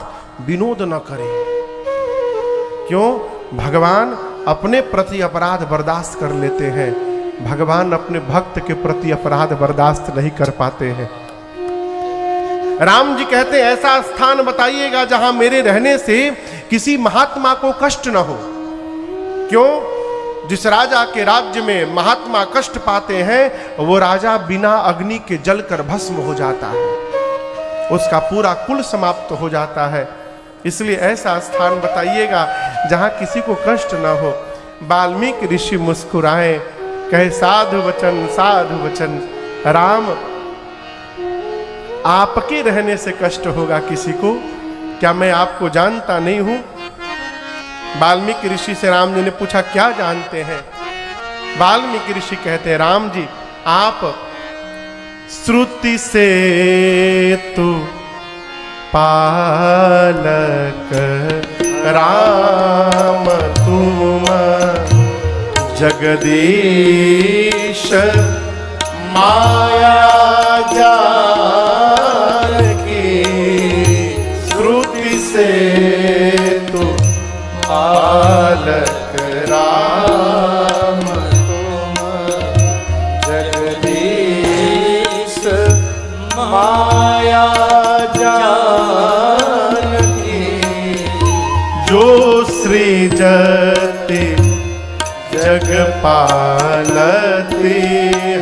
विनोद न करे। क्यों? भगवान अपने प्रति अपराध बर्दाश्त कर लेते हैं, भगवान अपने भक्त के प्रति अपराध बर्दाश्त नहीं कर पाते हैं। राम जी कहते हैं ऐसा स्थान बताइएगा जहां मेरे रहने से किसी महात्मा को कष्ट न हो। क्यों? जिस राजा के राज्य में महात्मा कष्ट पाते हैं वो राजा बिना अग्नि के जलकर भस्म हो जाता है, उसका पूरा कुल समाप्त हो जाता है। इसलिए ऐसा स्थान बताइएगा जहां किसी को कष्ट न हो। वाल्मीकि ऋषि मुस्कुराए, कहे साधु वचन राम, आपके रहने से कष्ट होगा किसी को, क्या मैं आपको जानता नहीं हूं? वाल्मीकि ऋषि से राम जी ने पूछा क्या जानते हैं? वाल्मीकि ऋषि कहते हैं राम जी आप श्रुति से तु पालक, राम तुम जगदीश, माया जान की, श्रुति से तु पालक, राम तुम जगदीश, माया जान की, जो सृजति जग पालती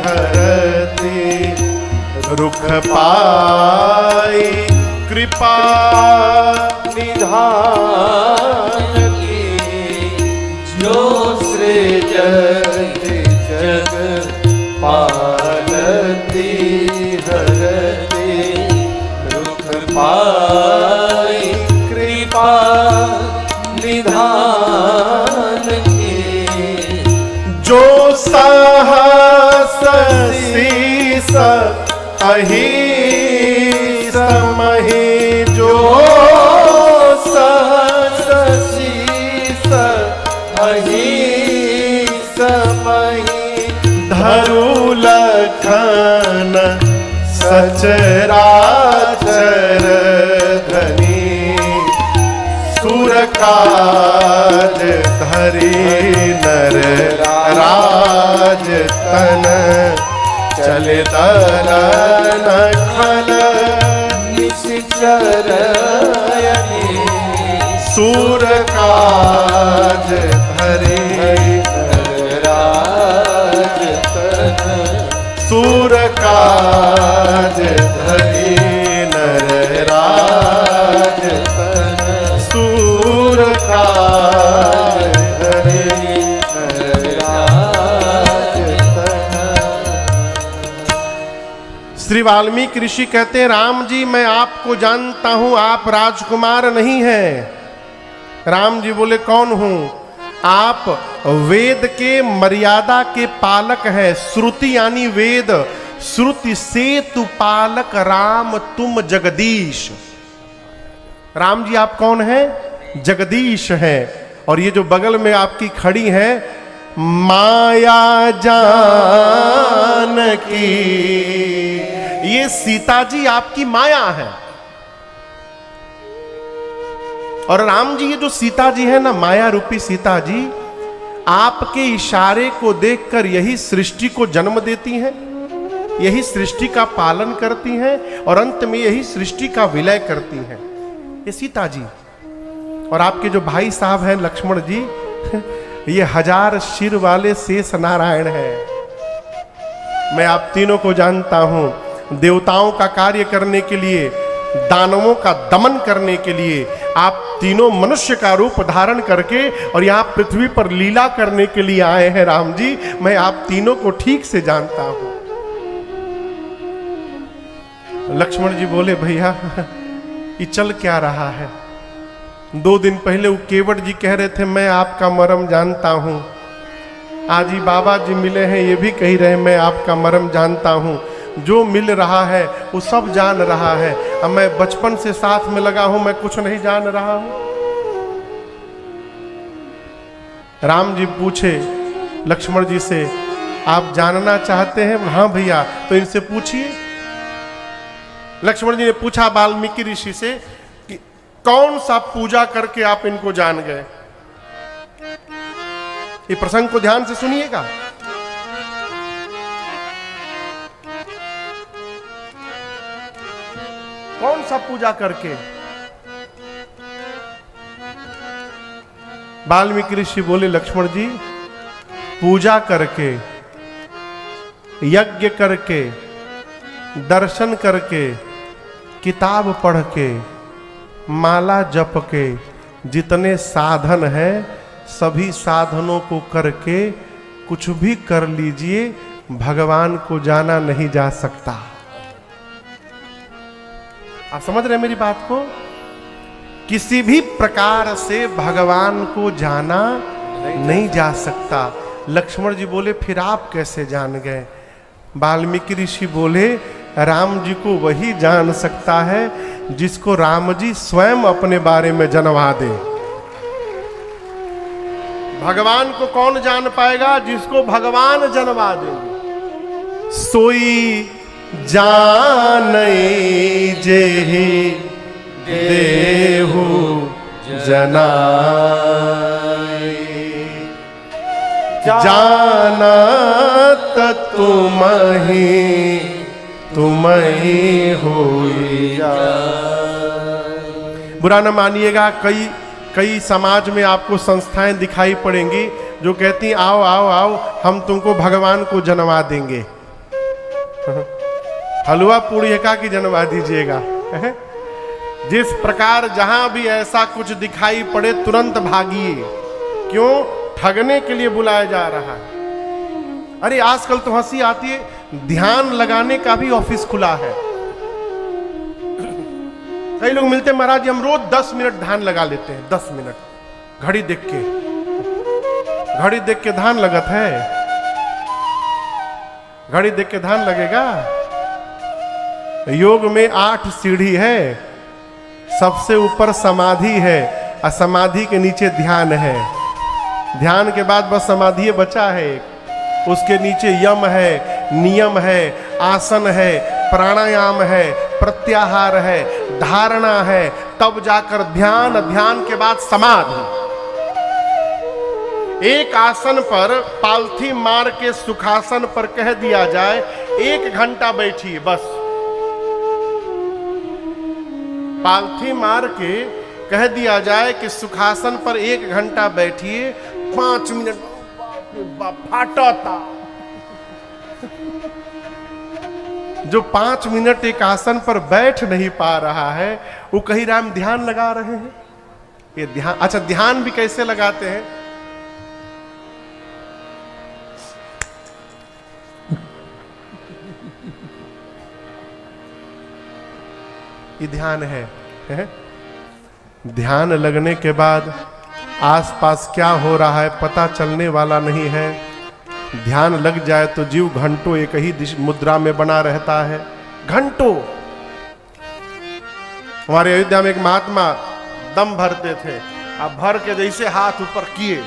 हरती, रुख पाई कृपा निधान की, जो सृजति जग पालती हरती, रुख पाई कृपा निधान की, जो साहस शीस अहिस मही, जो सहस शीस अहिस मही, धरु लखन सचराचर धनी, सुर काज धरी नर राज तन, चले दलन खल निश्चर यनि, सुर काज धरी राज तन, सुर काज धरी नर राज तन, सुर काज धरी नर राज तन। श्री वाल्मीकि ऋषि कहते हैं राम जी मैं आपको जानता हूं, आप राजकुमार नहीं हैं। राम जी बोले कौन हूं? आप वेद के मर्यादा के पालक हैं। श्रुति यानी वेद, श्रुति से तु पालक राम तुम जगदीश। राम जी आप कौन हैं? जगदीश हैं। और ये जो बगल में आपकी खड़ी है माया जान की, ये सीता जी आपकी माया है। और राम जी ये जो सीता जी है ना, माया रूपी सीता जी, आपके इशारे को देखकर यही सृष्टि को जन्म देती हैं। यही सृष्टि का पालन करती हैं और अंत में यही सृष्टि का विलय करती हैं। ये सीता जी और आपके जो भाई साहब हैं लक्ष्मण जी, ये 1000 सिर वाले शेष नारायण हैं। मैं आप तीनों को जानता हूं। देवताओं का कार्य करने के लिए, दानवों का दमन करने के लिए आप तीनों मनुष्य का रूप धारण करके और यहां पृथ्वी पर लीला करने के लिए आए हैं राम जी। मैं आप तीनों को ठीक से जानता हूं। लक्ष्मण जी बोले, भैया ये चल क्या रहा है? 2 दिन पहले वो केवट जी कह रहे थे मैं आपका मर्म जानता हूं। आज ही बाबा जी मिले हैं, ये भी कह रहे हैं मैं आपका मर्म जानता हूं। जो मिल रहा है वो सब जान रहा है। अब मैं बचपन से साथ में लगा हूं, मैं कुछ नहीं जान रहा हूं। राम जी पूछे लक्ष्मण जी से, आप जानना चाहते हैं? हाँ भैया, तो इनसे पूछिए। लक्ष्मण जी ने पूछा वाल्मीकि ऋषि से कि कौन सा पूजा करके आप इनको जान गए? ये प्रसंग को ध्यान से सुनिएगा। कौन सा पूजा करके? वाल्मीकि ऋषि बोले, लक्ष्मण जी पूजा करके, यज्ञ करके, दर्शन करके, किताब पढ़ के, माला जप के, जितने साधन हैं सभी साधनों को करके कुछ भी कर लीजिए, भगवान को जाना नहीं जा सकता। आप समझ रहे हैं मेरी बात को? किसी भी प्रकार से भगवान को जाना नहीं जा सकता। लक्ष्मण जी बोले, फिर आप कैसे जान गए? वाल्मीकि ऋषि बोले, राम जी को वही जान सकता है जिसको राम जी स्वयं अपने बारे में जनवा दे। भगवान को कौन जान पाएगा? जिसको भगवान जनवा देंगे। सोई जानै जेहि देहु जनाय, जानत तुमहि तुमहि होई जाय। बुरा न मानिएगा, कई समाज में आपको संस्थाएं दिखाई पड़ेंगी जो कहती आओ आओ आओ हम तुमको भगवान को जनवा देंगे। हलवा पूड़ी का की जनवा दीजिएगा। जिस प्रकार जहां भी ऐसा कुछ दिखाई पड़े तुरंत भागिए। क्यों? ठगने के लिए बुलाया जा रहा है। अरे आजकल तो हंसी आती है, ध्यान लगाने का भी ऑफिस खुला है। कई लोग मिलते हैं, महाराज जी हम रोज 10 मिनट ध्यान लगा लेते हैं। 10 मिनट घड़ी देख के ध्यान लगत है? घड़ी देख के ध्यान लगेगा? योग में 8 सीढ़ी है। सबसे ऊपर समाधि है और समाधि के नीचे ध्यान है। ध्यान के बाद बस समाधि बचा है। उसके नीचे यम है, नियम है, आसन है, प्राणायाम है, प्रत्याहार है, धारणा है, तब जाकर ध्यान, ध्यान के बाद समाधि। एक आसन पर पालथी मार के सुखासन पर कह दिया जाए 1 घंटा बैठिए, बस पालथी मार के कह दिया जाए कि सुखासन पर 1 घंटा बैठिए, 5 मिनट फाटा था। जो 5 मिनट एक आसन पर बैठ नहीं पा रहा है वो कहीं राम ध्यान लगा रहे हैं। ये ध्यान, अच्छा ध्यान भी कैसे लगाते हैं? ये ध्यान है? ध्यान लगने के बाद आसपास क्या हो रहा है पता चलने वाला नहीं है। ध्यान लग जाए तो जीव घंटों एक ही मुद्रा में बना रहता है, घंटों। हमारे अयोध्या में एक महात्मा दम भरते थे। अब भर के जैसे हाथ ऊपर किए,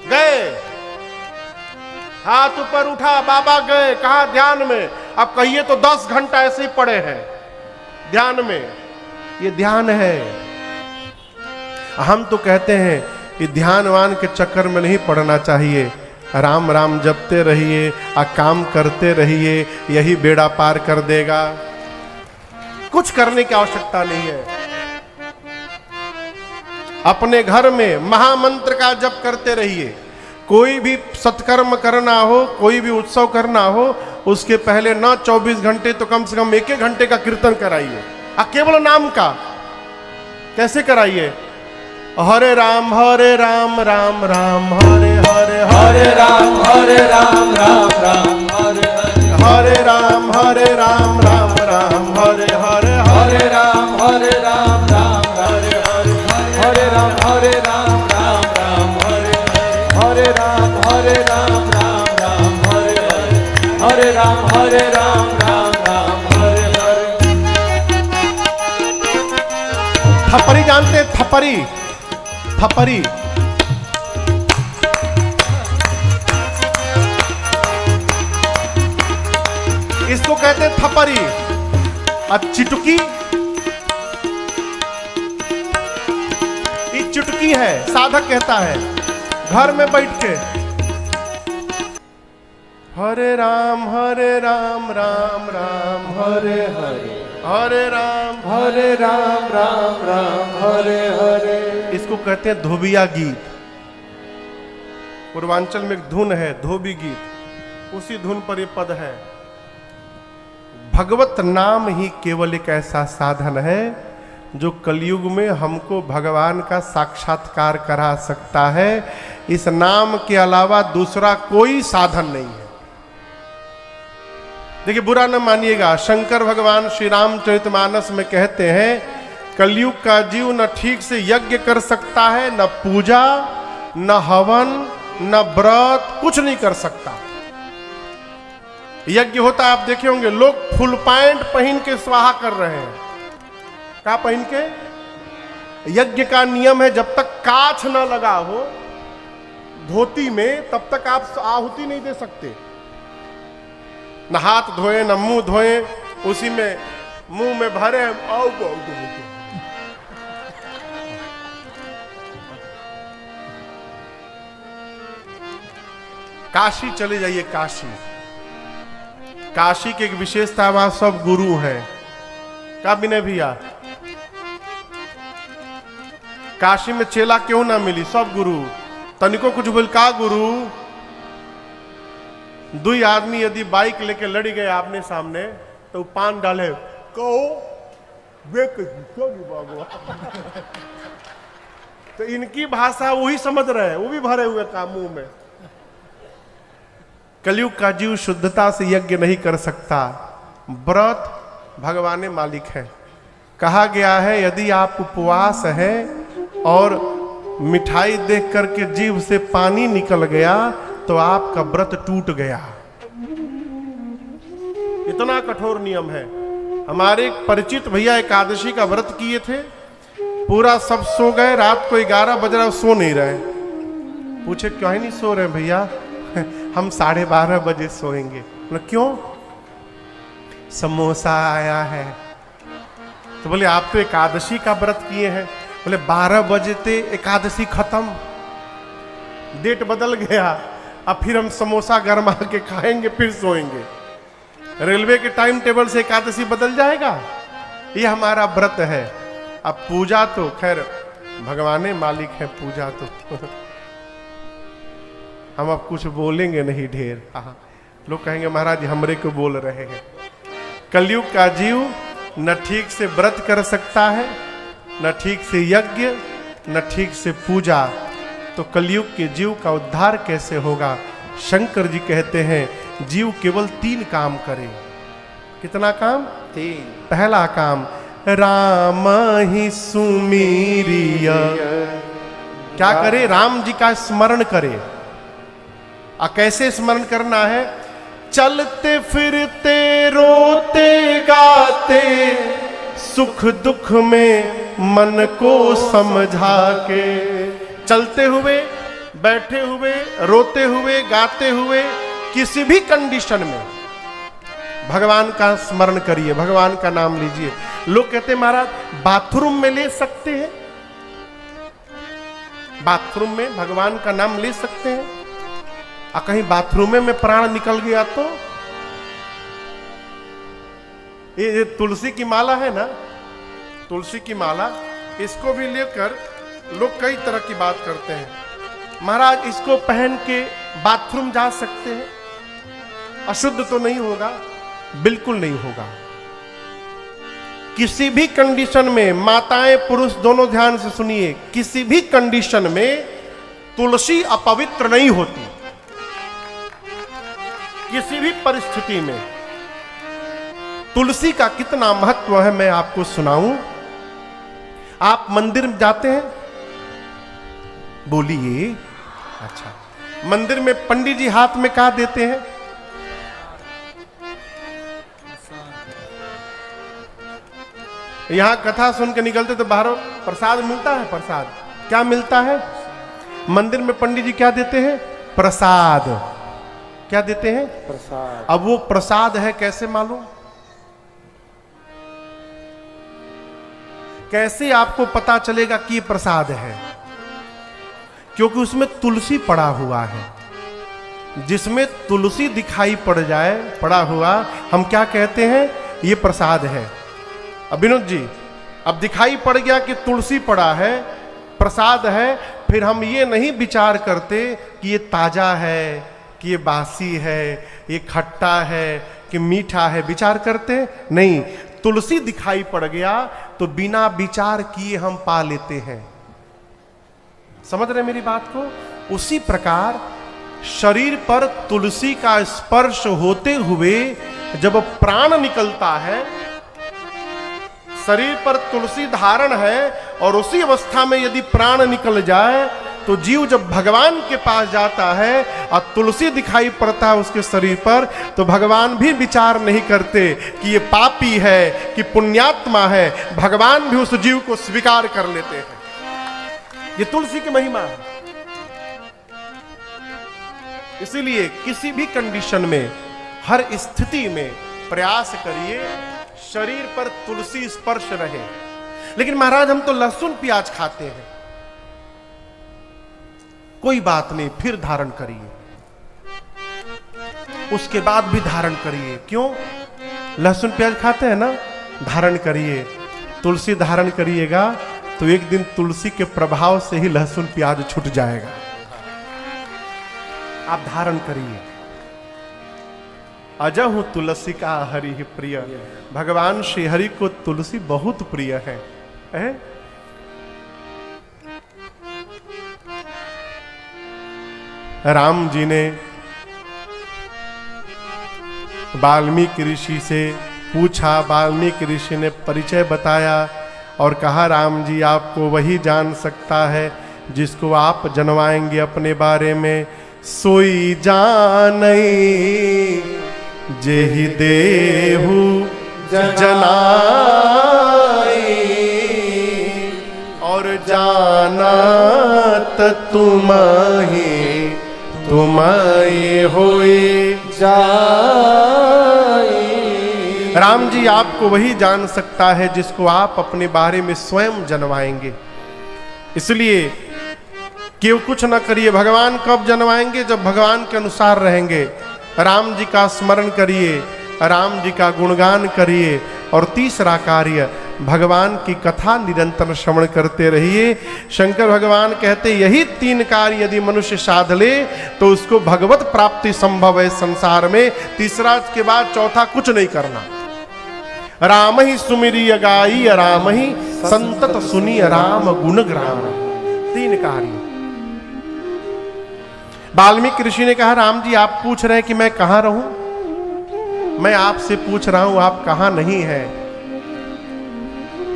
गए, हाथ ऊपर उठा, बाबा गए, कहा ध्यान में। अब कहिए तो 10 घंटा ऐसे ही पड़े हैं ध्यान में। ये ध्यान है। हम तो कहते हैं कि ध्यानवान के चक्कर में नहीं पड़ना चाहिए। राम राम जपते रहिए और काम करते रहिए, यही बेड़ा पार कर देगा। कुछ करने की आवश्यकता नहीं है। अपने घर में महामंत्र का जप करते रहिए। कोई भी सत्कर्म करना हो, कोई भी उत्सव करना हो, उसके पहले न 24 घंटे तो कम से कम 1-1 घंटे का कीर्तन कराइए, केवल नाम का। कैसे कराइए? हरे राम राम राम हरे हरे, हरे राम राम राम हरे हरे, हरे राम राम राम हरे हरे, हरे राम राम हरे हरे, हरे राम राम राम हरे हरे, हरे राम राम राम हरे हरे, हरे राम राम हरे हरे। थपरी जानते हैं? थपरी, थपरी इसको कहते हैं थपरी। अब चिटकी, ये चुटकी है, साधक कहता है घर में बैठ के हरे राम राम राम हरे हरे, हरे राम राम हरे हरे। इसको कहते हैं धोबिया गीत। पूर्वांचल में एक धुन है धोबी गीत, उसी धुन पर ये पद है। भगवत नाम ही केवल एक ऐसा साधन है जो कलयुग में हमको भगवान का साक्षात्कार करा सकता है। इस नाम के अलावा दूसरा कोई साधन नहीं है। देखिए, बुरा न मानिएगा, शंकर भगवान श्री रामचरितमानस में कहते हैं कलयुग का जीव न ठीक से यज्ञ कर सकता है, न पूजा, न हवन, न व्रत, कुछ नहीं कर सकता। यज्ञ होता आप देखे होंगे, लोग फुल पैंट पहन के स्वाहा कर रहे हैं। क्या पहन के? यज्ञ का नियम है जब तक काछ न लगा हो धोती में, तब तक आप आहुति नहीं दे सकते। न हाथ धोए, न मुंह धोए, उसी में मुंह में भरे आओ। काशी चले जाइए, काशी। काशी की एक विशेषता, वहां सब गुरु हैं। क्या विनय भैया? काशी में चेला क्यों ना मिली? सब गुरु। तनिको कुछ बोल का गुरु? 2 आदमी यदि बाइक लेके लड़ गए आपने सामने तो पान डाले कहो बाबू। तो इनकी भाषा वही समझ रहे हैं, वो भी भरे हुए काम मुंह में। कलयुग का जीव शुद्धता से यज्ञ नहीं कर सकता। व्रत भगवान मालिक है। कहा गया है यदि आप उपवास है और मिठाई देख करके जीभ से पानी निकल गया तो आपका व्रत टूट गया। इतना कठोर नियम है। हमारे एक परिचित भैया एकादशी का व्रत किए थे, पूरा सब सो गए, रात को 11 बज रहा, सो नहीं रहे। पूछे क्यों ही नहीं सो रहे भैया? हम 12:30 बजे सोएंगे। बोले क्यों? समोसा आया है। तो बोले आप तो एकादशी का व्रत किए हैं। बोले 12 बजे ते एकादशी खत्म, डेट बदल गया, अब फिर हम समोसा गरमा के खाएंगे फिर सोएंगे। रेलवे के टाइम टेबल से एकादशी बदल जाएगा? ये हमारा व्रत है। अब पूजा तो खैर भगवान मालिक है, पूजा तो हम अब कुछ बोलेंगे नहीं ढेर। लोग कहेंगे महाराज जी हमरे को बोल रहे हैं। कलयुग का जीव न ठीक से व्रत कर सकता है, न ठीक से यज्ञ, न ठीक से पूजा। तो कलयुग के जीव का उद्धार कैसे होगा? शंकर जी कहते हैं जीव केवल 3 काम करे। कितना काम? 3। पहला काम राम ही सुमीरिय। क्या करे? राम जी का स्मरण करे। कैसे स्मरण करना है? चलते फिरते रोते गाते सुख दुख में मन को समझा के। चलते हुए, बैठे हुए, रोते हुए, गाते हुए, किसी भी कंडीशन में भगवान का स्मरण करिए, भगवान का नाम लीजिए। लोग कहते हैं महाराज बाथरूम में ले सकते हैं? बाथरूम में भगवान का नाम ले सकते हैं? कहीं बाथरूम में प्राण निकल गया तो ये तुलसी की माला है ना, तुलसी की माला, इसको भी लेकर लोग कई तरह की बात करते हैं। महाराज इसको पहन के बाथरूम जा सकते हैं, अशुद्ध तो नहीं होगा? बिल्कुल नहीं होगा। किसी भी कंडीशन में, माताएं पुरुष दोनों ध्यान से सुनिए, किसी भी कंडीशन में तुलसी अपवित्र नहीं होती। किसी भी परिस्थिति में तुलसी का कितना महत्व है मैं आपको सुनाऊं। आप मंदिर में जाते हैं? बोलिए। अच्छा, मंदिर में पंडित जी हाथ में क्या देते हैं? यहां कथा सुन के निकलते तो बाहर प्रसाद मिलता है। प्रसाद क्या मिलता है? मंदिर में पंडित जी क्या देते हैं? प्रसाद। क्या देते हैं? प्रसाद। अब वो प्रसाद है कैसे मालूम? कैसे आपको पता चलेगा कि ये प्रसाद है? क्योंकि उसमें तुलसी पड़ा हुआ है। जिसमें तुलसी दिखाई पड़ जाए पड़ा हुआ, हम क्या कहते हैं? ये प्रसाद है। अब विनोद जी, अब दिखाई पड़ गया कि तुलसी पड़ा है, प्रसाद है, फिर हम ये नहीं विचार करते कि ये ताजा है, कि ये बासी है, ये खट्टा है, कि मीठा है। विचार करते नहीं। तुलसी दिखाई पड़ गया तो बिना विचार किए हम पा लेते हैं। समझ रहे मेरी बात को? उसी प्रकार शरीर पर तुलसी का स्पर्श होते हुए जब प्राण निकलता है, शरीर पर तुलसी धारण है और उसी अवस्था में यदि प्राण निकल जाए तो जीव जब भगवान के पास जाता है और तुलसी दिखाई पड़ता है उसके शरीर पर, तो भगवान भी विचार नहीं करते कि ये पापी है कि पुण्यात्मा है। भगवान भी उस जीव को स्वीकार कर लेते हैं। ये तुलसी की महिमा है। इसीलिए किसी भी कंडीशन में, हर स्थिति में प्रयास करिए शरीर पर तुलसी स्पर्श रहे। लेकिन महाराज हम तो लहसुन प्याज खाते हैं। कोई बात नहीं, फिर धारण करिए, उसके बाद भी धारण करिए। क्यों? लहसुन प्याज खाते हैं ना, धारण करिए। तुलसी धारण करिएगा तो एक दिन तुलसी के प्रभाव से ही लहसुन प्याज छूट जाएगा। आप धारण करिए। अजहु तुलसी का हरि प्रिय। भगवान श्री हरि को तुलसी बहुत प्रिय है। राम जी ने वाल्मीकि ऋषि से पूछा, वाल्मीकि ऋषि ने परिचय बताया और कहा, राम जी आपको वही जान सकता है जिसको आप जनवाएंगे अपने बारे में। सोई जानई जेहि देहु जनाई और जानत तुम्हें तुम्हें होए जाई। राम जी आपको वही जान सकता है जिसको आप अपने बारे में स्वयं जनवाएंगे। इसलिए क्यों कुछ ना करिए। भगवान कब जनवाएंगे? जब भगवान के अनुसार रहेंगे। राम जी का स्मरण करिए, राम जी का गुणगान करिए। और तीसरा कार्य, भगवान की कथा निरंतर श्रवण करते रहिए। शंकर भगवान कहते यही 3 कार्य यदि मनुष्य साध ले तो उसको भगवत प्राप्ति संभव है संसार में। तीसरा के बाद चौथा कुछ नहीं करना। राम ही सुमिरिय गाई, राम ही संतत सुनी, राम गुणग्राम। 3 कार्य। वाल्मीकि ऋषि ने कहा, राम जी आप पूछ रहे हैं कि मैं कहां रहूं? मैं आपसे पूछ रहा हूं आप कहां नहीं हैं।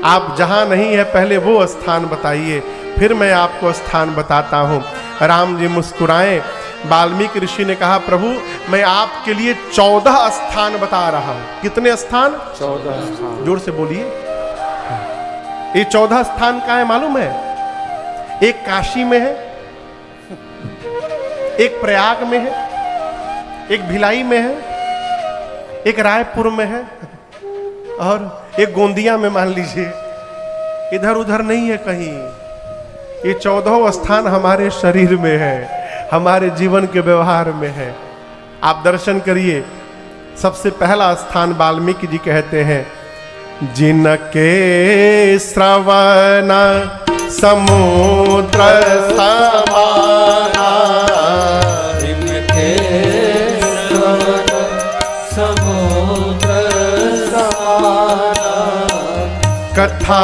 आप जहां नहीं है पहले वो स्थान बताइए, फिर मैं आपको स्थान बताता हूं। राम जी मुस्कुराए। वाल्मीकि ऋषि ने कहा, प्रभु मैं आपके लिए 14 स्थान बता रहा हूं। कितने स्थान? 14 स्थान। जोर से बोलिए। ये 14 स्थान का है मालूम है? एक काशी में है, एक प्रयाग में है, एक भिलाई में है, एक रायपुर में है और एक गोंदिया में। मान लीजिए इधर उधर नहीं है कहीं। ये 14 स्थान हमारे शरीर में है। हमारे जीवन के व्यवहार में है। आप दर्शन करिए, सबसे पहला स्थान वाल्मीकि जी कहते हैं, जिनके श्रवण समुद्र समाना, जिनके श्रवण समुद्र समाना, कथा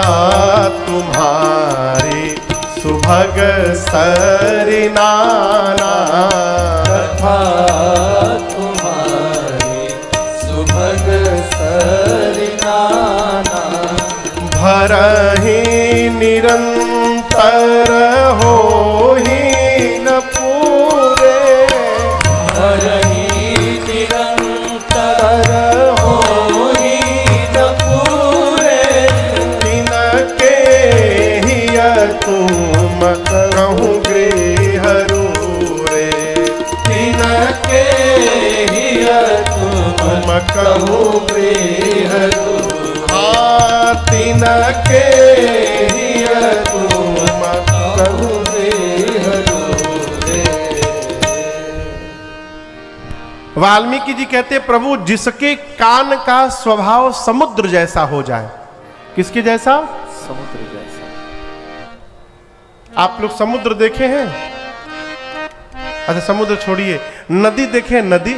तुम्हारी सुभग सरिनाना, कथा तुम्हारी सुभग सरिनाना, भरहि निरंतर हो ही न पूरे, भरहि निरंतर हो ही न पूरे, तिनके हिय तुम कहूँ गृह रूरे, तिनके हिय तुम कहूँ गृह तिनके हिय तुम कहूँ गृह रूरे। वाल्मीकि जी कहते, प्रभु जिसके कान का स्वभाव समुद्र जैसा हो जाए। किसके जैसा? समुद्र जैसा। आप लोग समुद्र देखे हैं? अच्छा समुद्र छोड़िए, नदी देखे? नदी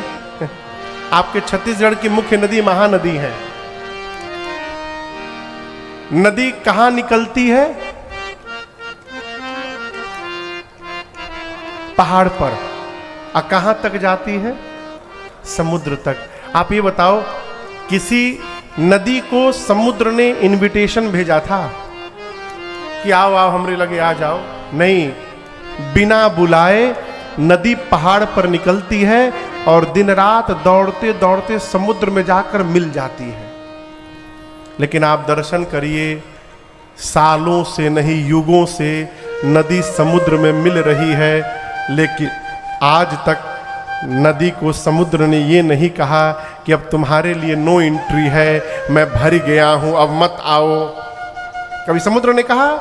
आपके छत्तीसगढ़ की मुख्य नदी महानदी है। नदी कहां निकलती है? पहाड़ पर। और कहां तक जाती है? समुद्र तक। आप ये बताओ, किसी नदी को समुद्र ने इनविटेशन भेजा था कि आओ आओ हमरे लगे आ जाओ? नहीं, बिना बुलाए नदी पहाड़ पर निकलती है और दिन रात दौड़ते दौड़ते समुद्र में जाकर मिल जाती है। लेकिन आप दर्शन करिए, सालों से नहीं युगों से नदी समुद्र में मिल रही है, लेकिन आज तक नदी को समुद्र ने ये नहीं कहा कि अब तुम्हारे लिए नो एंट्री है, मैं भर गया हूं, अब मत आओ। कभी समुद्र ने कहा?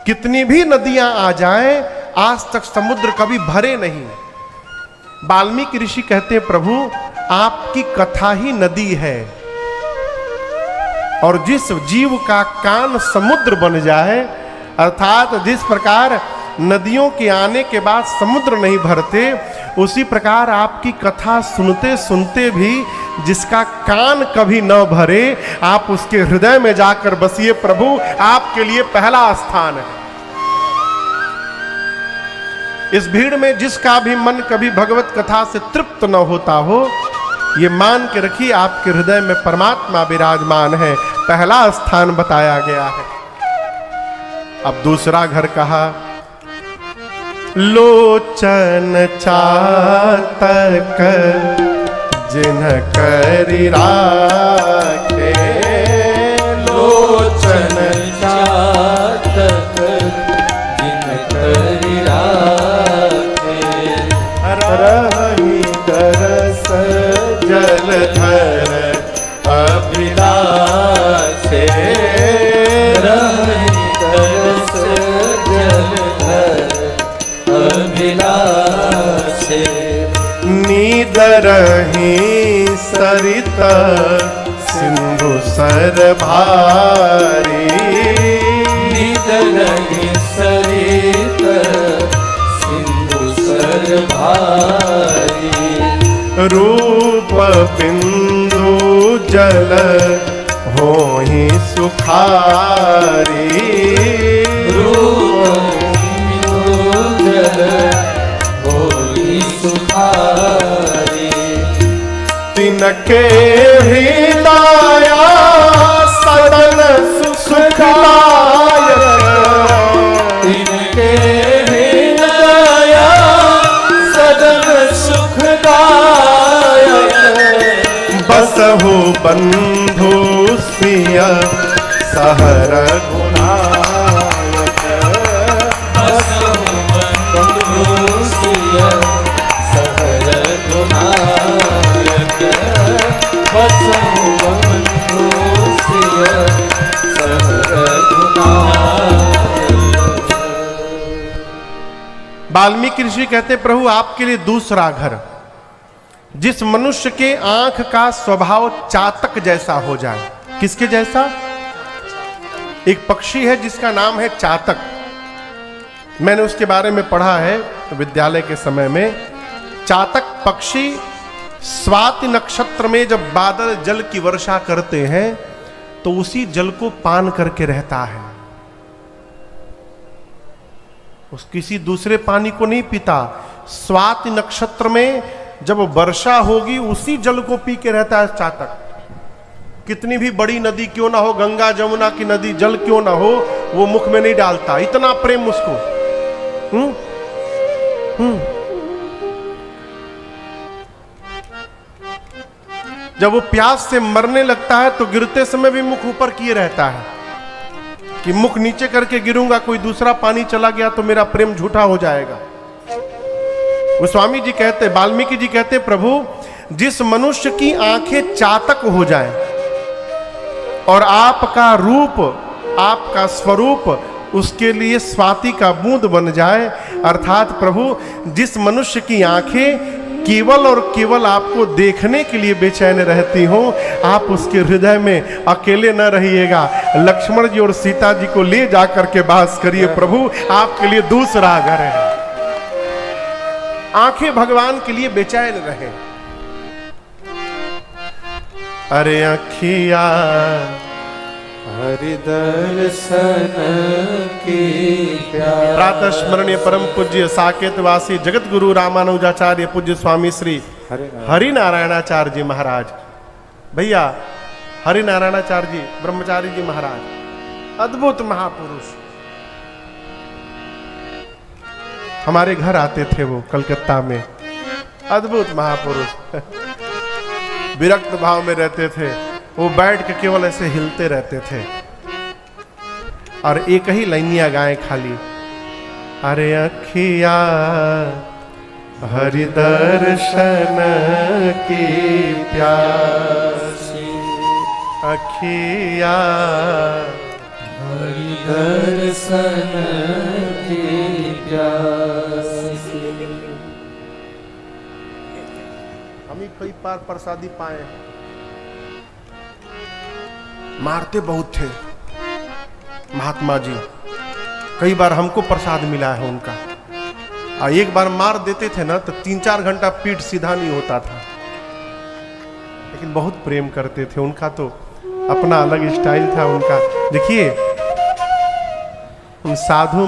कितनी भी नदियां आ जाएं, आज तक समुद्र कभी भरे नहीं। वाल्मीकि ऋषि कहते हैं, प्रभु आपकी कथा ही नदी है, और जिस जीव का कान समुद्र बन जाए, अर्थात जिस प्रकार नदियों के आने के बाद समुद्र नहीं भरते, उसी प्रकार आपकी कथा सुनते सुनते भी जिसका कान कभी न भरे, आप उसके हृदय में जाकर बसिए। प्रभु आपके लिए पहला स्थान है। इस भीड़ में जिसका भी मन कभी भगवत कथा से तृप्त न होता हो, ये मान के रखिए आपके हृदय में परमात्मा विराजमान है। पहला स्थान बताया गया है। अब दूसरा घर कहा, लोचन चातक जिन्ह करि राखे, लोचन चातक जिन्ह करि राखे, रहि तरस जलधर अभिलाषे, रहि तरस जलधर अभिलाषे, नीदरहि सरित सिंधु सर भारी, नीदरहि सरित सिंधु सर भारी, रूप बिंदु जल होहि सुखारी, रूप बिंदु जल होहि सुखारी, तिनके हृदय सदन सुखदायक, तिनके हृदय सदन सुखदायक, बसहु बंधु सिय सहर गुणायक, बसहु बंधु सिय सहर गुणायक, बसहु बंधु सिय सहर गुणायक। वाल्मीकि ऋषि कहते प्रभु आपके लिए दूसरा घर, जिस मनुष्य के आंख का स्वभाव चातक जैसा हो जाए। किसके जैसा? एक पक्षी है जिसका नाम है चातक। मैंने उसके बारे में पढ़ा है विद्यालय के समय में। चातक पक्षी स्वाति नक्षत्र में जब बादल जल की वर्षा करते हैं तो उसी जल को पान करके रहता है, उस किसी दूसरे पानी को नहीं पीता। स्वाति नक्षत्र में जब वर्षा होगी उसी जल को पी के रहता है चातक। कितनी भी बड़ी नदी क्यों ना हो, गंगा जमुना की नदी जल क्यों ना हो, वो मुख में नहीं डालता, इतना प्रेम उसको। जब वो प्यास से मरने लगता है तो गिरते समय भी मुख ऊपर किए रहता है कि मुख नीचे करके गिरूंगा, कोई दूसरा पानी चला गया तो मेरा प्रेम झूठा हो जाएगा। गोस्वामी जी कहते, वाल्मीकि जी कहते प्रभु जिस मनुष्य की आंखें चातक हो जाएं और आपका रूप, आपका स्वरूप उसके लिए स्वाति का बूंद बन जाए, अर्थात प्रभु जिस मनुष्य की आंखें केवल और केवल आपको देखने के लिए बेचैन रहती हो, आप उसके हृदय में अकेले न रहिएगा, लक्ष्मण जी और सीता जी को ले जाकर के वास करिए। प्रभु आपके लिए दूसरा घर है। आंखें भगवान के लिए बेचैन रहे। अरे अखिया हरि दर्शन की प्यास। प्रातः स्मरणीय परम पूज्य साकेत वासी जगत गुरु रामानुजाचार्य पूज्य स्वामी श्री हरि नारायणाचार्य जी महाराज, भैया हरि नारायणाचार्य जी ब्रह्मचारी जी महाराज, अद्भुत महापुरुष। हमारे घर आते थे वो कलकत्ता में, अद्भुत महापुरुष। विरक्त भाव में रहते थे वो, बैठ के केवल ऐसे हिलते रहते थे और एक ही लाइनिया गाएं खाली, अरे अखिया हरि दर्शन की प्यासी, अखिया हरि दर्शन की प्यासी। हम ही कई बार प्रसादी पाए, मारते बहुत थे महात्मा जी, कई बार हमको प्रसाद मिला है उनका। और एक बार मार देते थे ना तो 3-4 घंटा पीठ सीधा नहीं होता था, लेकिन बहुत प्रेम करते थे। उनका तो अपना अलग स्टाइल था उनका। देखिए उन साधु